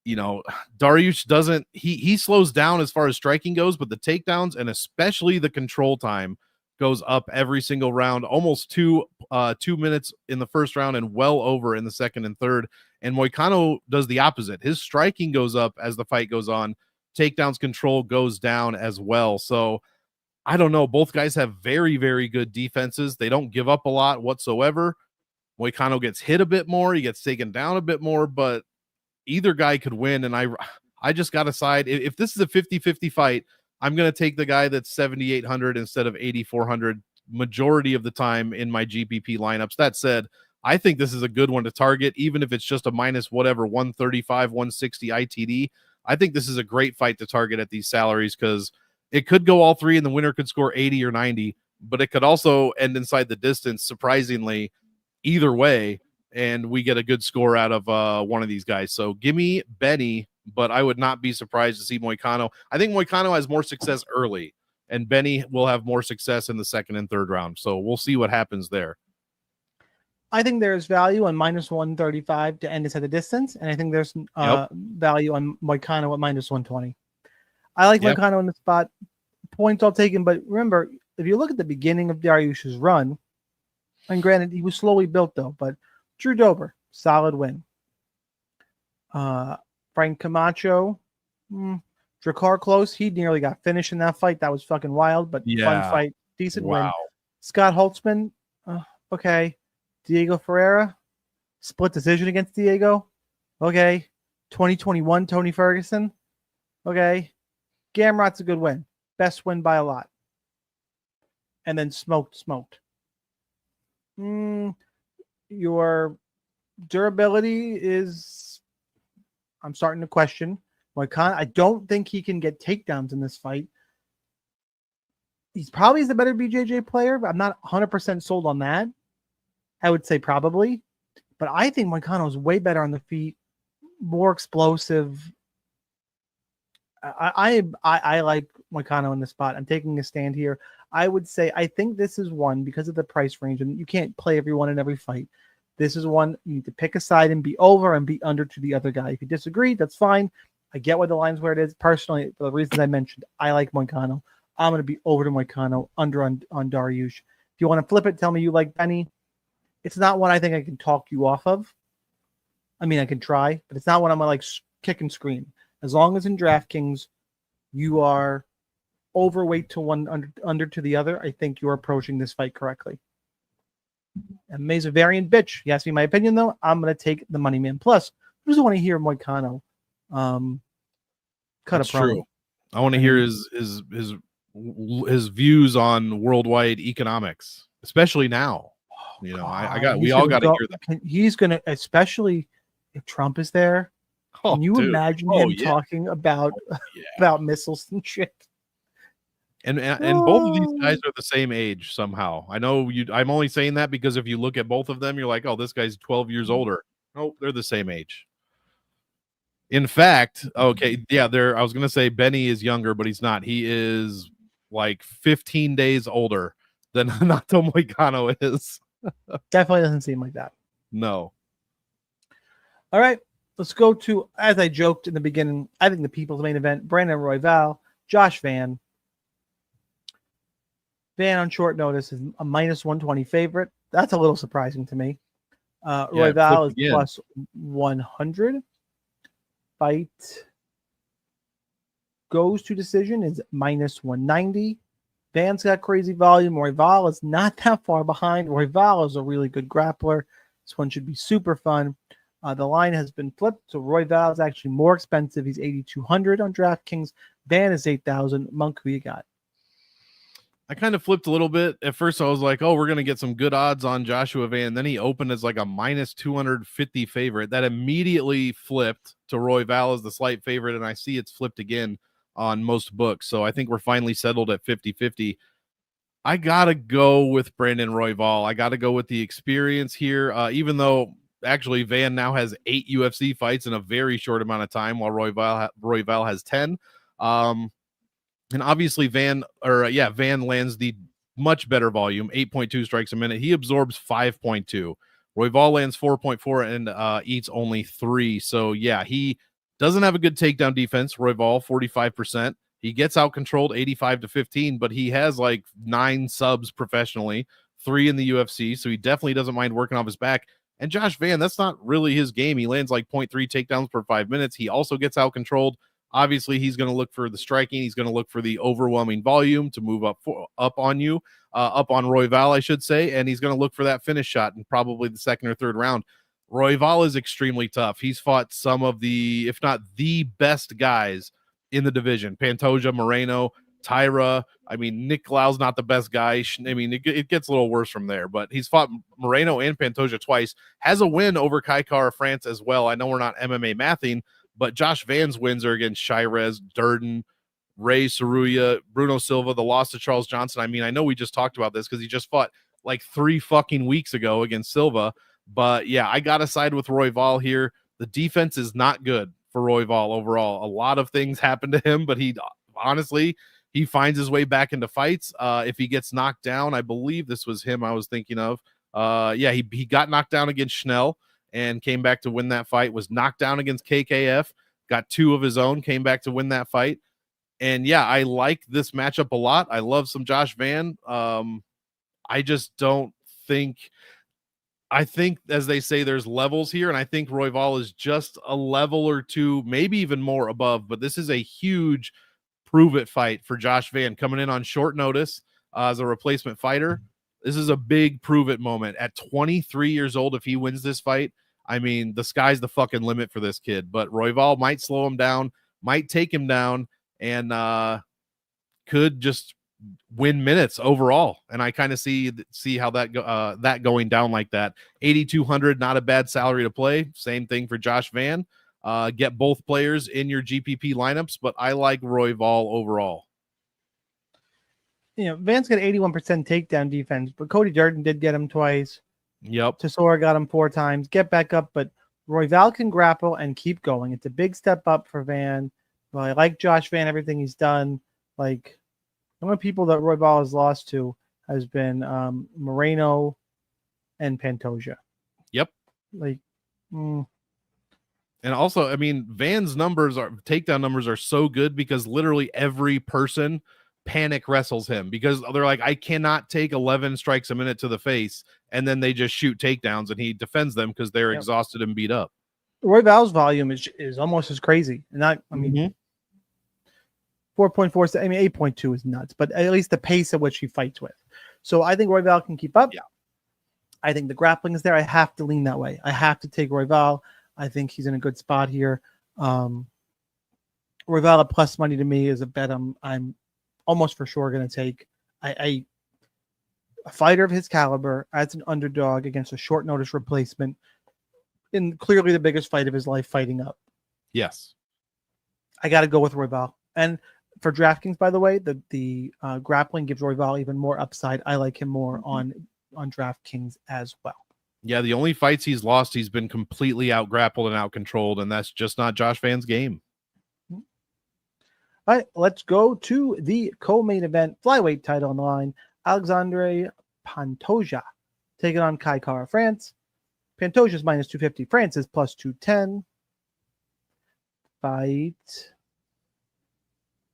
Dariush doesn't, he slows down as far as striking goes, but the takedowns and especially the control time goes up every single round, almost 2 minutes in the first round and well over in the second and third. And Moicano does the opposite. His striking goes up as the fight goes on. Takedowns control goes down as well. So I don't know. Both guys have very, very good defenses. They don't give up a lot whatsoever. Moicano gets hit a bit more. He gets taken down a bit more, but either guy could win. And I just got to side. If this is a 50-50 fight, I'm going to take the guy that's 7,800 instead of 8,400 majority of the time in my GPP lineups. That said, I think this is a good one to target, even if it's just a minus whatever 135, 160 ITD. I think this is a great fight to target at these salaries because it could go all three and the winner could score 80 or 90, but it could also end inside the distance, surprisingly, either way, and we get a good score out of one of these guys. So give me Benny, but I would not be surprised to see Moicano. I think Moicano has more success early, and Benny will have more success in the second and third round. So we'll see what happens there.
I think there's value on minus 135 to end inside the distance, and I think there's value on Moicano at minus 120. I like Moicano in the spot. Points all taken, but remember, if you look at the beginning of Dariush's run, and granted, he was slowly built, though, but Drew Dober, solid win. Frank Camacho, Drakkar close. He nearly got finished in that fight. That was fucking wild, but fun fight. Decent win. Scott Holtzman, okay. Diego Ferreira, split decision against Diego. Okay. 2021 Tony Ferguson. Okay. Gamrot's a good win. Best win by a lot. And then smoked. Your durability is, I'm starting to question. I don't think he can get takedowns in this fight. He's probably the better BJJ player, but I'm not 100% sold on that. I would say probably. But I think Moicano is way better on the feet, more explosive. I like Moicano in the spot. I'm taking a stand here. I would say I think this is one because of the price range, and you can't play everyone in every fight. This is one you need to pick a side and be over and be under to the other guy. If you disagree, that's fine. I get why the line's where it is. Personally, for the reasons I mentioned, I like Moicano. I'm going to be over to Moicano, under on Dariush. If you want to flip it, tell me you like Benny. It's not one I think I can talk you off of. I mean, I can try, but it's not one I'm gonna like kick and scream. As long as in DraftKings you are overweight to one, under to the other, I think you're approaching this fight correctly. And May's a variant bitch. You ask me my opinion though, I'm gonna take the money man. Plus, who doesn't want to hear Moicano cut
That's
a promo?
True. I want to hear his views on worldwide economics, especially now. You know, we all got to hear that.
He's gonna, especially if Trump is there. Can you imagine him talking about missiles and shit?
And both of these guys are the same age somehow. I know I'm only saying that because if you look at both of them, you're like, oh, this guy's 12 years older. Nope, they're the same age. In fact, okay, yeah, I was gonna say Benny is younger, but he's not. He is like 15 days older than Renato Moicano is.
Definitely doesn't seem like that.
No.
All right, let's go to, as I joked in the beginning, I think the people's main event, Brandon Royval, Josh Van. Van on short notice is a -120 favorite. That's a little surprising to me. Royval is plus 100. Fight goes to decision is -190. Van's got crazy volume. Royval is not that far behind. Royval is a really good grappler. This one should be super fun. The line has been flipped, so Royval is actually more expensive. He's 8,200 on DraftKings. Van is 8,000. Monk, who you got?
I kind of flipped a little bit. At first, I was like, oh, we're going to get some good odds on Joshua Van. Then he opened as like a -250 favorite. That immediately flipped to Royval as the slight favorite, and I see it's flipped again on most books. So I think we're finally settled at 50-50. I got to go with Brandon Royval. I got to go with the experience here, even though actually Van now has 8 UFC fights in a very short amount of time, while Royval has 10. And obviously Van lands the much better volume, 8.2 strikes a minute. He absorbs 5.2. Royval lands 4.4 and eats only 3. So yeah, he doesn't have a good takedown defense. Royval 45%. He gets out controlled 85-15, but he has like 9 subs professionally, 3 in the UFC. So he definitely doesn't mind working off his back. And Josh Van, that's not really his game. He lands like 0.3 takedowns per 5 minutes. He also gets out controlled. Obviously, he's going to look for the striking. He's going to look for the overwhelming volume to move up on you, up on Royval, I should say, and he's going to look for that finish shot in probably the second or third round. Royval is extremely tough. He's fought some of the, if not the best guys in the division. Pantoja, Moreno, Tyra. I mean, Nick Lau's not the best guy. I mean, it gets a little worse from there, but he's fought Moreno and Pantoja twice. Has a win over Kai Kara France as well. I know we're not MMA mathing, but Josh Van's wins are against Shirez, Durden, Ray Saruya, Bruno Silva, the loss to Charles Johnson. I mean, I know we just talked about this because he just fought like 3 fucking weeks ago against Silva. But yeah, I got to side with Royval here. The defense is not good for Royval overall. A lot of things happen to him, but he finds his way back into fights. If he gets knocked down, I believe this was him I was thinking of. He got knocked down against Schnell and came back to win that fight, was knocked down against KKF, got 2 of his own, came back to win that fight. And yeah, I like this matchup a lot. I love some Josh Van. I just don't think, I think, as they say, there's levels here, and I think Royval is just a level or 2, maybe even more above, but this is a huge prove-it fight for Josh Van coming in on short notice as a replacement fighter. This is a big prove-it moment. At 23 years old, if he wins this fight, I mean, the sky's the fucking limit for this kid. But Royval might slow him down, might take him down, and could just win minutes overall. And I kind of see how that going down like that. 8,200, not a bad salary to play. Same thing for Josh Van. Get both players in your GPP lineups, but I like Royval overall.
You know, Van's got 81% takedown defense, but Cody Durden did get him twice.
Yep.
Tesora got him 4 times. Get back up, but Royval can grapple and keep going. It's a big step up for Van. Well, I like Josh Van, everything he's done. Like, the only people that Royval has lost to has been Moreno and Pantoja.
Yep.
Like,
And also, I mean, Van's takedown numbers are so good because literally every person panic wrestles him because they're like, I cannot take 11 strikes a minute to the face, and then they just shoot takedowns and he defends them because they're exhausted and beat up.
Royval's volume is almost as crazy. Not, I mean, 4.4, I mean, 8.2 is nuts, but at least the pace at which he fights with. So I think Royval can keep up.
Yeah.
I think the grappling is there. I have to lean that way. I have to take Royval. I think he's in a good spot here. Royval at plus money to me is a bet I'm almost for sure going to take. A fighter of his caliber as an underdog against a short notice replacement in clearly the biggest fight of his life fighting up.
Yes.
I got to go with Royval. And for DraftKings, by the way, the grappling gives Royval even more upside. I like him more on DraftKings as well.
Yeah, the only fights he's lost, he's been completely out grappled and out controlled, and that's just not Josh Van's game.
All right, let's go to the co-main event flyweight title on the line. Alexandre Pantoja taking on Kai Kara France. Pantoja's minus 250. France is plus 210. Fight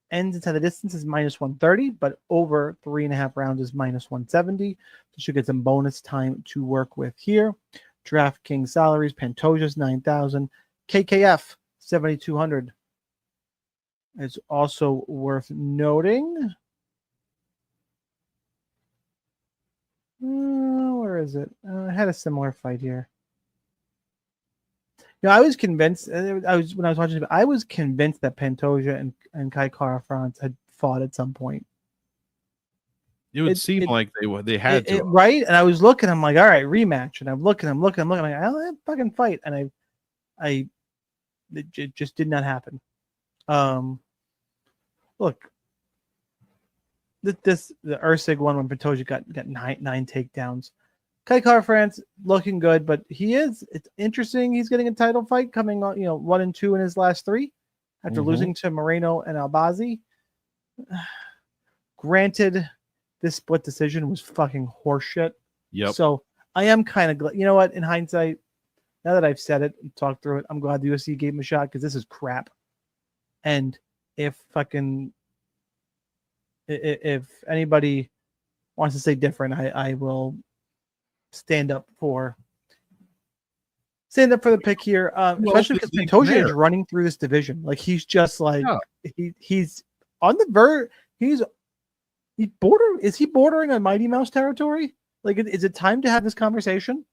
ends inside the distance is minus 130, but over 3.5 rounds is minus 170. So should get some bonus time to work with here. DraftKings salaries, Pantoja's 9,000. KKF 7,200. It's also worth noting. Where is it? I had a similar fight here. You know, I was convinced. When I was watching it, I was convinced that Pantoja and Kai Kara France had fought at some point.
It would seem like they had to,
right? And I was looking. I'm like, all right, rematch. And I'm looking. I'm like, I'll fucking fight. And it just did not happen. Look, the Usyk one when Pantoja got nine takedowns. Kai Kara France looking good, but it's interesting. He's getting a title fight coming on, 1-2 in his last 3 after losing to Moreno and Albazi. Granted, this split decision was fucking horseshit.
Yep.
So I am kind of glad. You know what? In hindsight, now that I've said it and talked through it, I'm glad the UFC gave him a shot because this is crap. And if anybody wants to say different, I will stand up for the pick here. Especially because Pantoja is running through this division. Like he's just like he's on the verge. Is he bordering on Mighty Mouse territory? Like, is it time to have this conversation?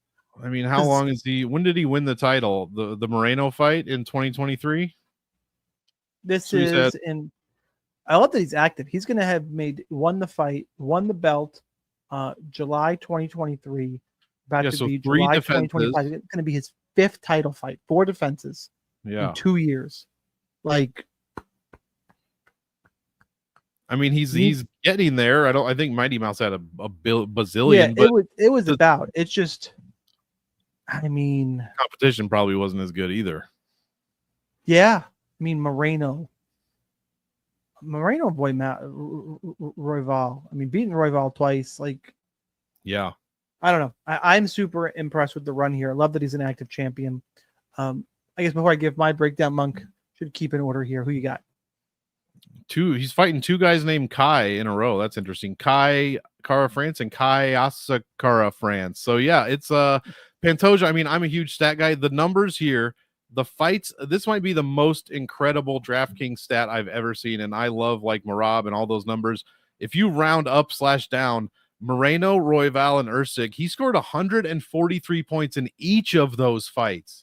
I mean, how long is he? When did he win the title? The Moreno fight in 2023.
This is in. I love that he's active. He's going to have won the fight, won the belt, July 2023. About to be July 2025. It's going to be his 5th title fight, 4 defenses in 2 years. Like,
I mean, he's getting there. I think Mighty Mouse had a bazillion.
Yeah, it was about. It's just, I mean,
competition probably wasn't as good either.
Yeah, I mean Moreno, boy, Royval. I mean, beating Royval twice, like,
yeah.
I don't know. I'm super impressed with the run here. I love that he's an active champion. I guess before I give my breakdown, Monk should keep in order here. Who you got?
He's fighting 2 guys named Kai in a row. That's interesting. Kai Kara France and Kai Asakara France. So yeah, it's Pantoja. I mean, I'm a huge stat guy. The numbers here, the fights, this might be the most incredible DraftKings stat I've ever seen. And I love like Marab and all those numbers. If you round up / down, Moreno, Royval, and Usyk, he scored 143 points in each of those fights.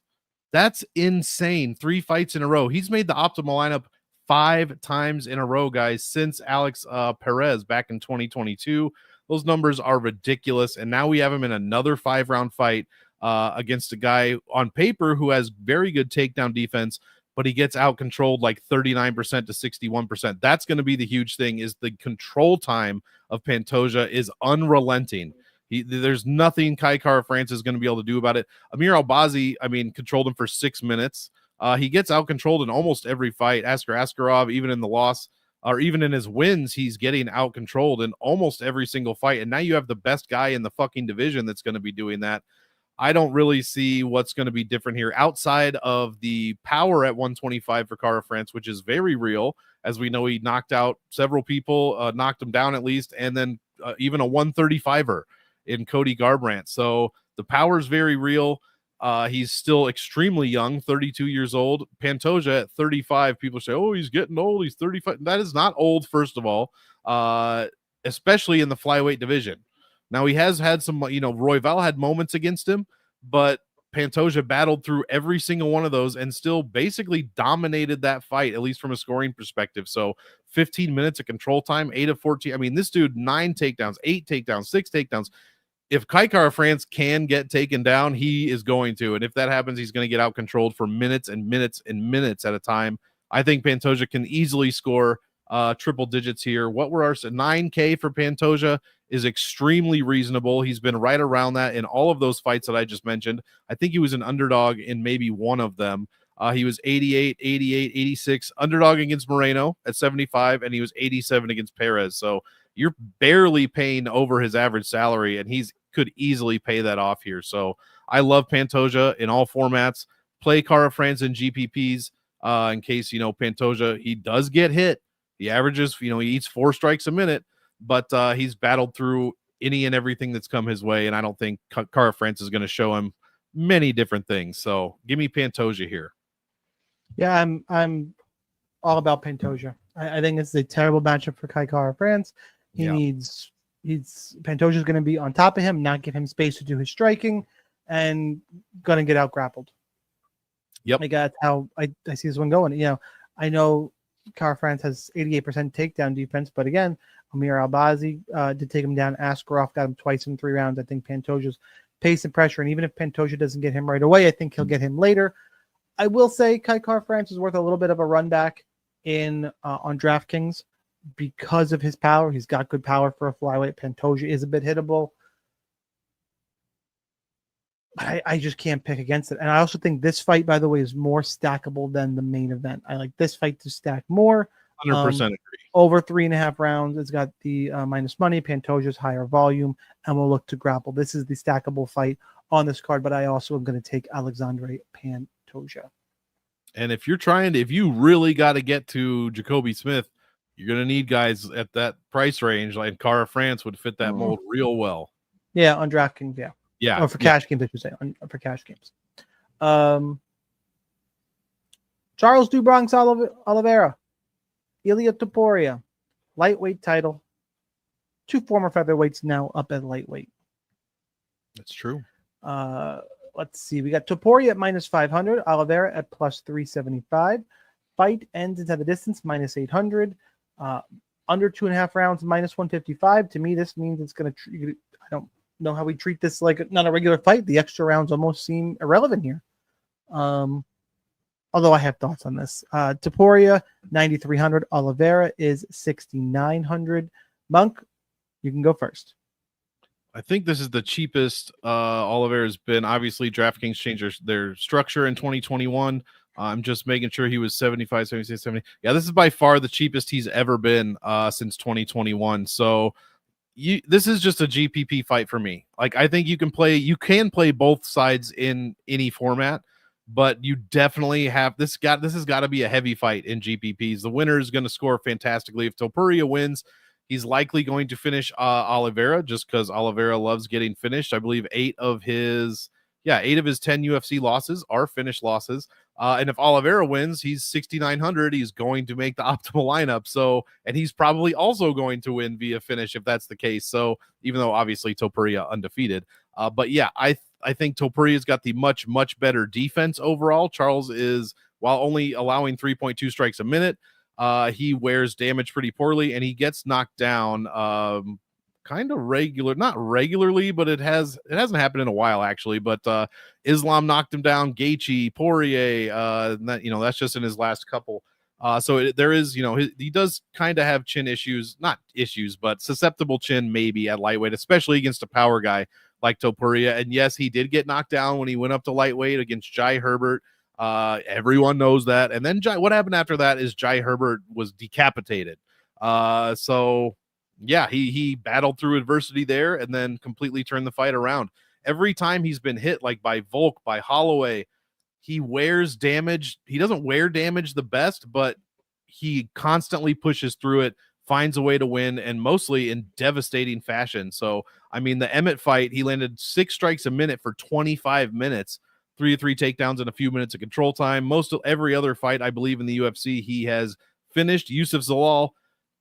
That's insane. 3 fights in a row. He's made the optimal lineup 5 times in a row, guys, since Alex Perez back in 2022. Those numbers are ridiculous. And now we have him in another 5-round fight against a guy on paper who has very good takedown defense, but he gets out controlled like 39% to 61%. That's going to be the huge thing, is the control time of Pantoja is unrelenting. There's nothing Kai Kara France is going to be able to do about it. Amir Albazi, I mean, controlled him for 6 minutes. He gets out controlled in almost every fight. Askarov, even in the loss or even in his wins, he's getting out controlled in almost every single fight. And now you have the best guy in the fucking division that's going to be doing that. I don't really see what's going to be different here outside of the power at 125 for Cara France, which is very real. As we know, he knocked out several people, knocked them down at least, and then even a 135er in Cody Garbrandt. So the power is very real. He's still extremely young, 32 years old. Pantoja at 35, people say, oh, he's getting old. He's 35. That is not old, first of all, especially in the flyweight division. Now, he has had some, Royval had moments against him, but Pantoja battled through every single one of those and still basically dominated that fight, at least from a scoring perspective. So 15 minutes of control time, 8 of 14. I mean, this dude, 9 takedowns, 8 takedowns, 6 takedowns. If Cara France can get taken down, he is going to. And if that happens, he's going to get out controlled for minutes and minutes and minutes at a time. I think Pantoja can easily score triple digits here. What were our 9K for Pantoja is extremely reasonable. He's been right around that in all of those fights that I just mentioned. I think he was an underdog in maybe one of them. He was 88, 88, 86, underdog against Moreno at 75, and he was 87 against Perez. So you're barely paying over his average salary, and he's could easily pay that off here. So I love Pantoja in all formats. Play Cara France in GPPs in case, Pantoja, he does get hit. He averages, he eats 4 strikes a minute, but he's battled through any and everything that's come his way, and I don't think Cara France is going to show him many different things. So give me Pantoja here.
Yeah, I'm all about Pantoja. I think it's a terrible matchup for Cara France. Pantoja is going to be on top of him, not give him space to do his striking, and going to get out grappled.
Yep.
Like, that's how I see this one going. I know Cara France has 88% takedown defense, but again, Amir Albazi did take him down. Askarov got him twice in 3 rounds. I think Pantoja's pace and pressure, and even if Pantoja doesn't get him right away, I think he'll get him later. I will say Cara France is worth a little bit of a run back on DraftKings because of his power. He's got good power for a flyweight. Pantoja is a bit hittable. But I just can't pick against it. And I also think this fight, by the way, is more stackable than the main event. I like this fight to stack more.
100% agree.
Over 3.5 rounds. It's got the minus money. Pantoja's higher volume, and we'll look to grapple. This is the stackable fight on this card, but I also am going to take Alexandre Pantoja.
And if you really got to get to Jacoby Smith, you're going to need guys at that price range, like Cara France would fit that mold real well.
Yeah, on DraftKings, yeah.
Yeah.
Or for cash games, I should say. For cash games. Charles do Bronx Oliveira. Ilia Topuria. Lightweight title. 2 former featherweights now up at lightweight.
That's true.
Let's see. We got Topuria at minus 500. Oliveira at plus 375. Fight ends into the distance, minus 800. Under 2.5 rounds, minus 155. To me, this means it's going to... I don't know how we treat this like not a regular fight. The extra rounds almost seem irrelevant here. Although I have thoughts on this. Topuria, 9,300. Oliveira is 6,900. Monk, you can go first.
I think this is the cheapest Oliveira's been. Obviously, DraftKings changed their structure in 2021. I'm just making sure he was 75, 76, 70. Yeah, this is by far the cheapest he's ever been since 2021. So this is just a GPP fight for me. Like, I think you can play both sides in any format, but you definitely have this has got to be a heavy fight in GPPs. The winner is going to score fantastically. If Topuria wins, he's likely going to finish Oliveira just because Oliveira loves getting finished. I believe 8 of his 10 UFC losses are finish losses. And if Oliveira wins, he's 6,900. He's going to make the optimal lineup. So, and he's probably also going to win via finish if that's the case. So, even though obviously Topuria undefeated, but yeah, I think Topuria's got the much much better defense overall. Charles is, while only allowing 3.2 strikes a minute, he wears damage pretty poorly, and he gets knocked down kind of not regularly, but it hasn't happened in a while actually. But Islam knocked him down, Gaethje, Poirier, that's just in his last couple. So there is, he does kind of have chin issues, not issues, but susceptible chin maybe at lightweight, especially against a power guy like Topuria. And yes, he did get knocked down when he went up to lightweight against Jai Herbert. Everyone knows that. And then what happened after that is Jai Herbert was decapitated. So yeah, he battled through adversity there and then completely turned the fight around. every time he's been hit, like by Volk, by Holloway, he wears damage. He doesn't wear damage the best, but he constantly pushes through it, finds a way to win, and mostly in devastating fashion. So, I mean, the Emmett fight, he landed 6 strikes a minute for 25 minutes, 3-3 takedowns and a few minutes of control time. Most of every other fight, I believe, in the UFC, he has finished. Yusuf Zalal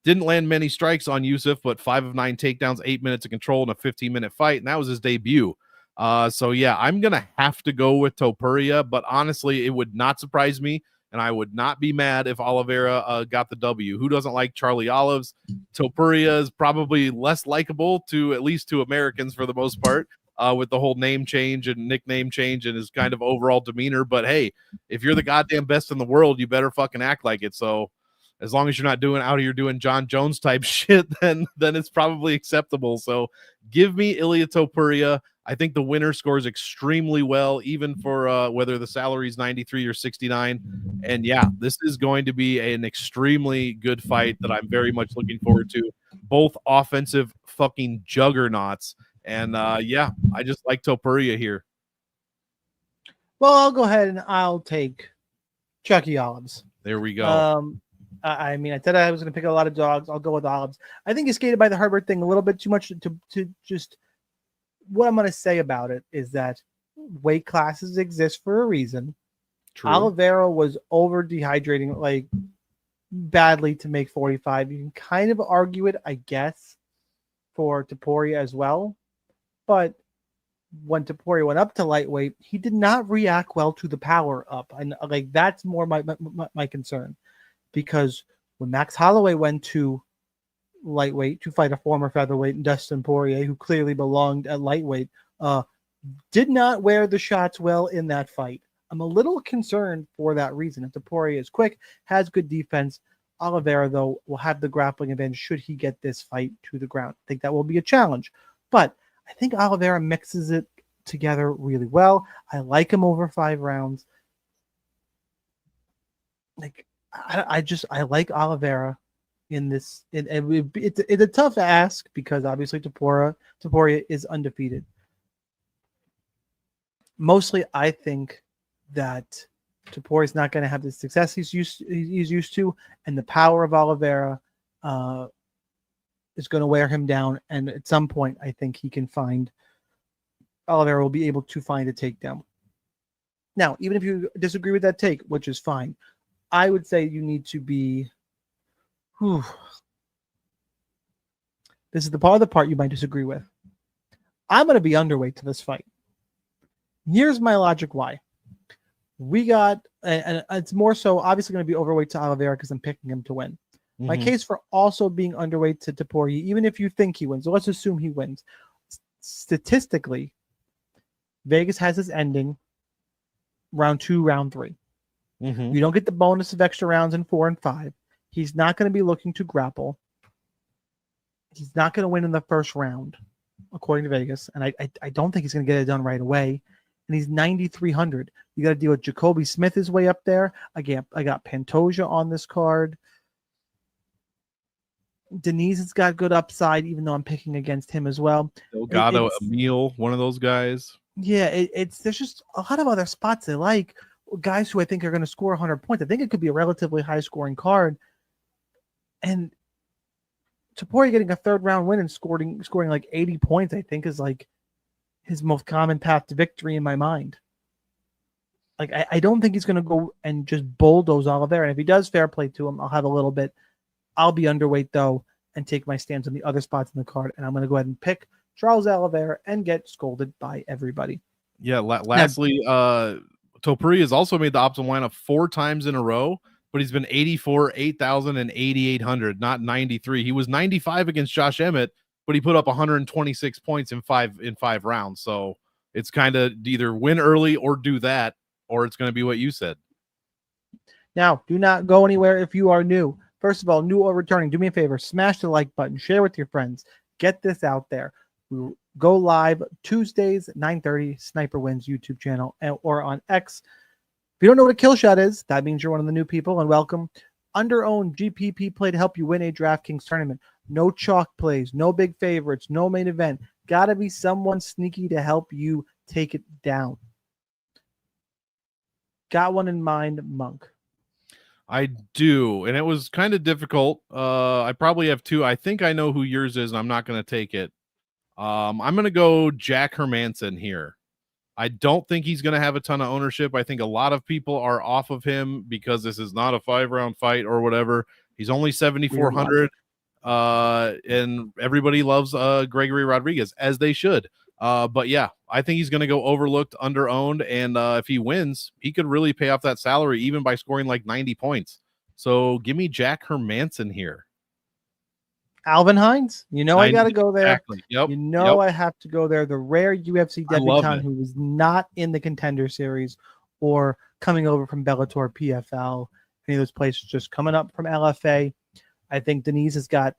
didn't land many strikes on Yusuf, but 5 of 9 takedowns, 8 minutes of control in a 15-minute fight, and that was his debut. So yeah, I'm gonna have to go with Topuria, but honestly, it would not surprise me, and I would not be mad if Oliveira got the W. Who doesn't like Charlie Olives? Topuria is probably less likable to at least to Americans for the most part, with the whole name change and nickname change and his kind of overall demeanor. But hey, if you're the goddamn best in the world, you better fucking act like it. So as long as you're not doing out here doing John Jones type shit, then it's probably acceptable. So give me Ilia Topuria. I think the winner scores extremely well, even for whether the salary is 93 or 69. And yeah, this is going to be an extremely good fight that I'm very much looking forward to. Both offensive fucking juggernauts. And yeah, I just like Topuria here.
Well, I'll go ahead and I'll take Chucky Olives.
There we go.
I mean, I said I was going to pick a lot of dogs. I'll go with Olives. I think he skated by the Herbert thing a little bit too much to just. What I'm going to say about it is that weight classes exist for a reason.
True.
Oliveira was over dehydrating like badly to make 45. You can kind of argue it, I guess, for Topuria as well. But when Topuria went up to lightweight, he did not react well to the power up. And like that's more my concern, because when Max Holloway went to lightweight to fight a former featherweight, Dustin Poirier, who clearly belonged at lightweight, did not wear the shots well in that fight. I'm a little concerned for that reason. If the Poirier is quick, has good defense, Oliveira, though, will have the grappling advantage should he get this fight to the ground. I think that will be a challenge. But I think Oliveira mixes it together really well. I like him over 5 rounds. Like I like Oliveira in this. It's a tough ask because obviously Topuria is undefeated. Mostly, I think that Topuria is not going to have the success he's used to, and the power of Oliveira is going to wear him down. And at some point, I think Oliveira will be able to find a takedown. Now, even if you disagree with that take, which is fine, I would say you need to be. This is the part you might disagree with. I'm going to be underweight to this fight. Here's my logic why. We got, and it's more so obviously going to be overweight to Oliveira because I'm picking him to win. Mm-hmm. My case for also being underweight to Topuria, even if you think he wins, so let's assume he wins. Statistically, Vegas has his ending round 2, round 3. Mm-hmm. You don't get the bonus of extra rounds in 4 and 5. He's not going to be looking to grapple. He's not going to win in the first round, according to Vegas. And I don't think he's going to get it done right away. And he's 9,300. You got to deal with Jacoby Smith is way up there. I got Pantoja on this card. Denise has got good upside, even though I'm picking against him as well.
Delgado, Emil, one of those guys.
Yeah, there's just a lot of other spots I like. Guys who I think are going to score 100 points. I think it could be a relatively high-scoring card. And Topuria getting a 3rd round win and scoring like 80 points, I think, is like his most common path to victory in my mind. Like, I don't think he's going to go and just bulldoze Oliveira. And if he does, fair play to him. I'll have a little bit. I'll be underweight, though, and take my stance on the other spots in the card. And I'm going to go ahead and pick Charles Oliveira and get scolded by everybody.
Yeah, lastly, Topuria has also made the optimal lineup 4 times in a row, but he's been 84, 8,000, and 8,800, not 93. He was 95 against Josh Emmett, but he put up 126 points in five rounds. So it's kind of either win early or do that, or it's going to be what you said.
Now, do not go anywhere if you are new. First of all, new or returning, do me a favor, smash the like button, share with your friends, get this out there. We go live Tuesdays at 9:30, Sniper Wins YouTube channel or on X. If you don't know what a kill shot is, that means you're one of the new people, and welcome. Under-owned GPP play to help you win a DraftKings tournament. No chalk plays, no big favorites, no main event. Got to be someone sneaky to help you take it down. Got one in mind, Monk?
I do, and it was kind of difficult. I probably have two. I think I know who yours is, and I'm not going to take it. I'm going to go Jack Hermanson here. I don't think he's going to have a ton of ownership. I think a lot of people are off of him because this is not a 5-round fight or whatever. He's only 7,400. And everybody loves Gregory Rodriguez, as they should. But yeah, I think he's going to go overlooked, underowned, and if he wins, he could really pay off that salary even by scoring like 90 points. So give me Jack Hermanson here.
Alvin Hines, I got to go there.
Exactly. Yep.
I have to go there. The rare UFC debutant who was not in the Contender Series or coming over from Bellator, PFL, any of those places, just coming up from LFA. I think Denise has got,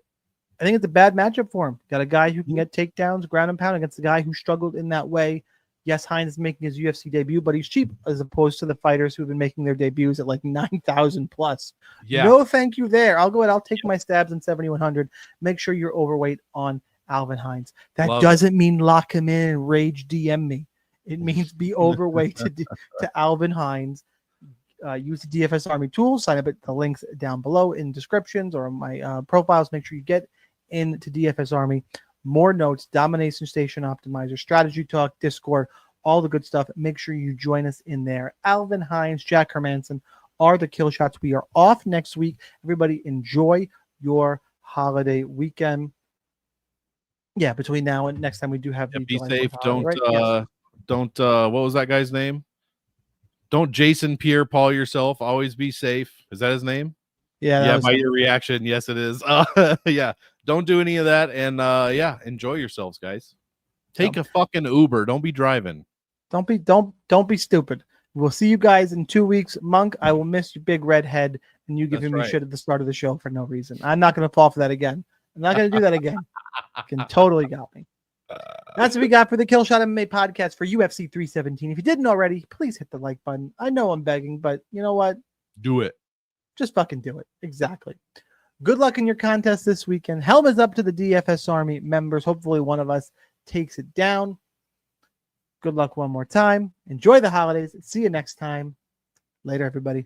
I think it's a bad matchup for him. Got a guy who can get takedowns, ground and pound against the guy who struggled in that way. Yes, Hines is making his UFC debut, but he's cheap as opposed to the fighters who've been making their debuts at like 9,000 plus. Yeah. No, thank you there. I'll go ahead. I'll take my stabs in 7,100. Make sure you're overweight on Alvin Hines. That doesn't mean lock him in and rage DM me. It means be overweight to Alvin Hines. Use the DFS Army tools. Sign up at the links down below in descriptions or my profiles. Make sure you get into DFS Army. More notes, Domination Station Optimizer, Strategy Talk, Discord, all the good stuff. Make sure you join us in there. Alvin Hines, Jack Hermanson are the kill shots. We are off next week. Everybody enjoy your holiday weekend. Yeah, between now and next time we do have the
be safe. Don't what was that guy's name? Don't Jason Pierre Paul yourself. Always be safe. Is that his name?
Yeah.
By your reaction, yes, it is. Yeah. Don't do any of that, and enjoy yourselves, guys. Take a fucking Uber. Don't be driving.
Don't be stupid. We'll see you guys in 2 weeks. Monk, I will miss you, big red head, and you giving me shit at the start of the show for no reason. I'm not going to fall for that again. I'm not going to do that again. You can totally got me. That's what we got for the Killshot MMA podcast for UFC 317. If you didn't already, please hit the like button. I know I'm begging, but you know what?
Do it.
Just fucking do it. Exactly. Good luck in your contest this weekend. Helmets up to the DFS Army members. Hopefully one of us takes it down. Good luck one more time. Enjoy the holidays. See you next time. Later, everybody.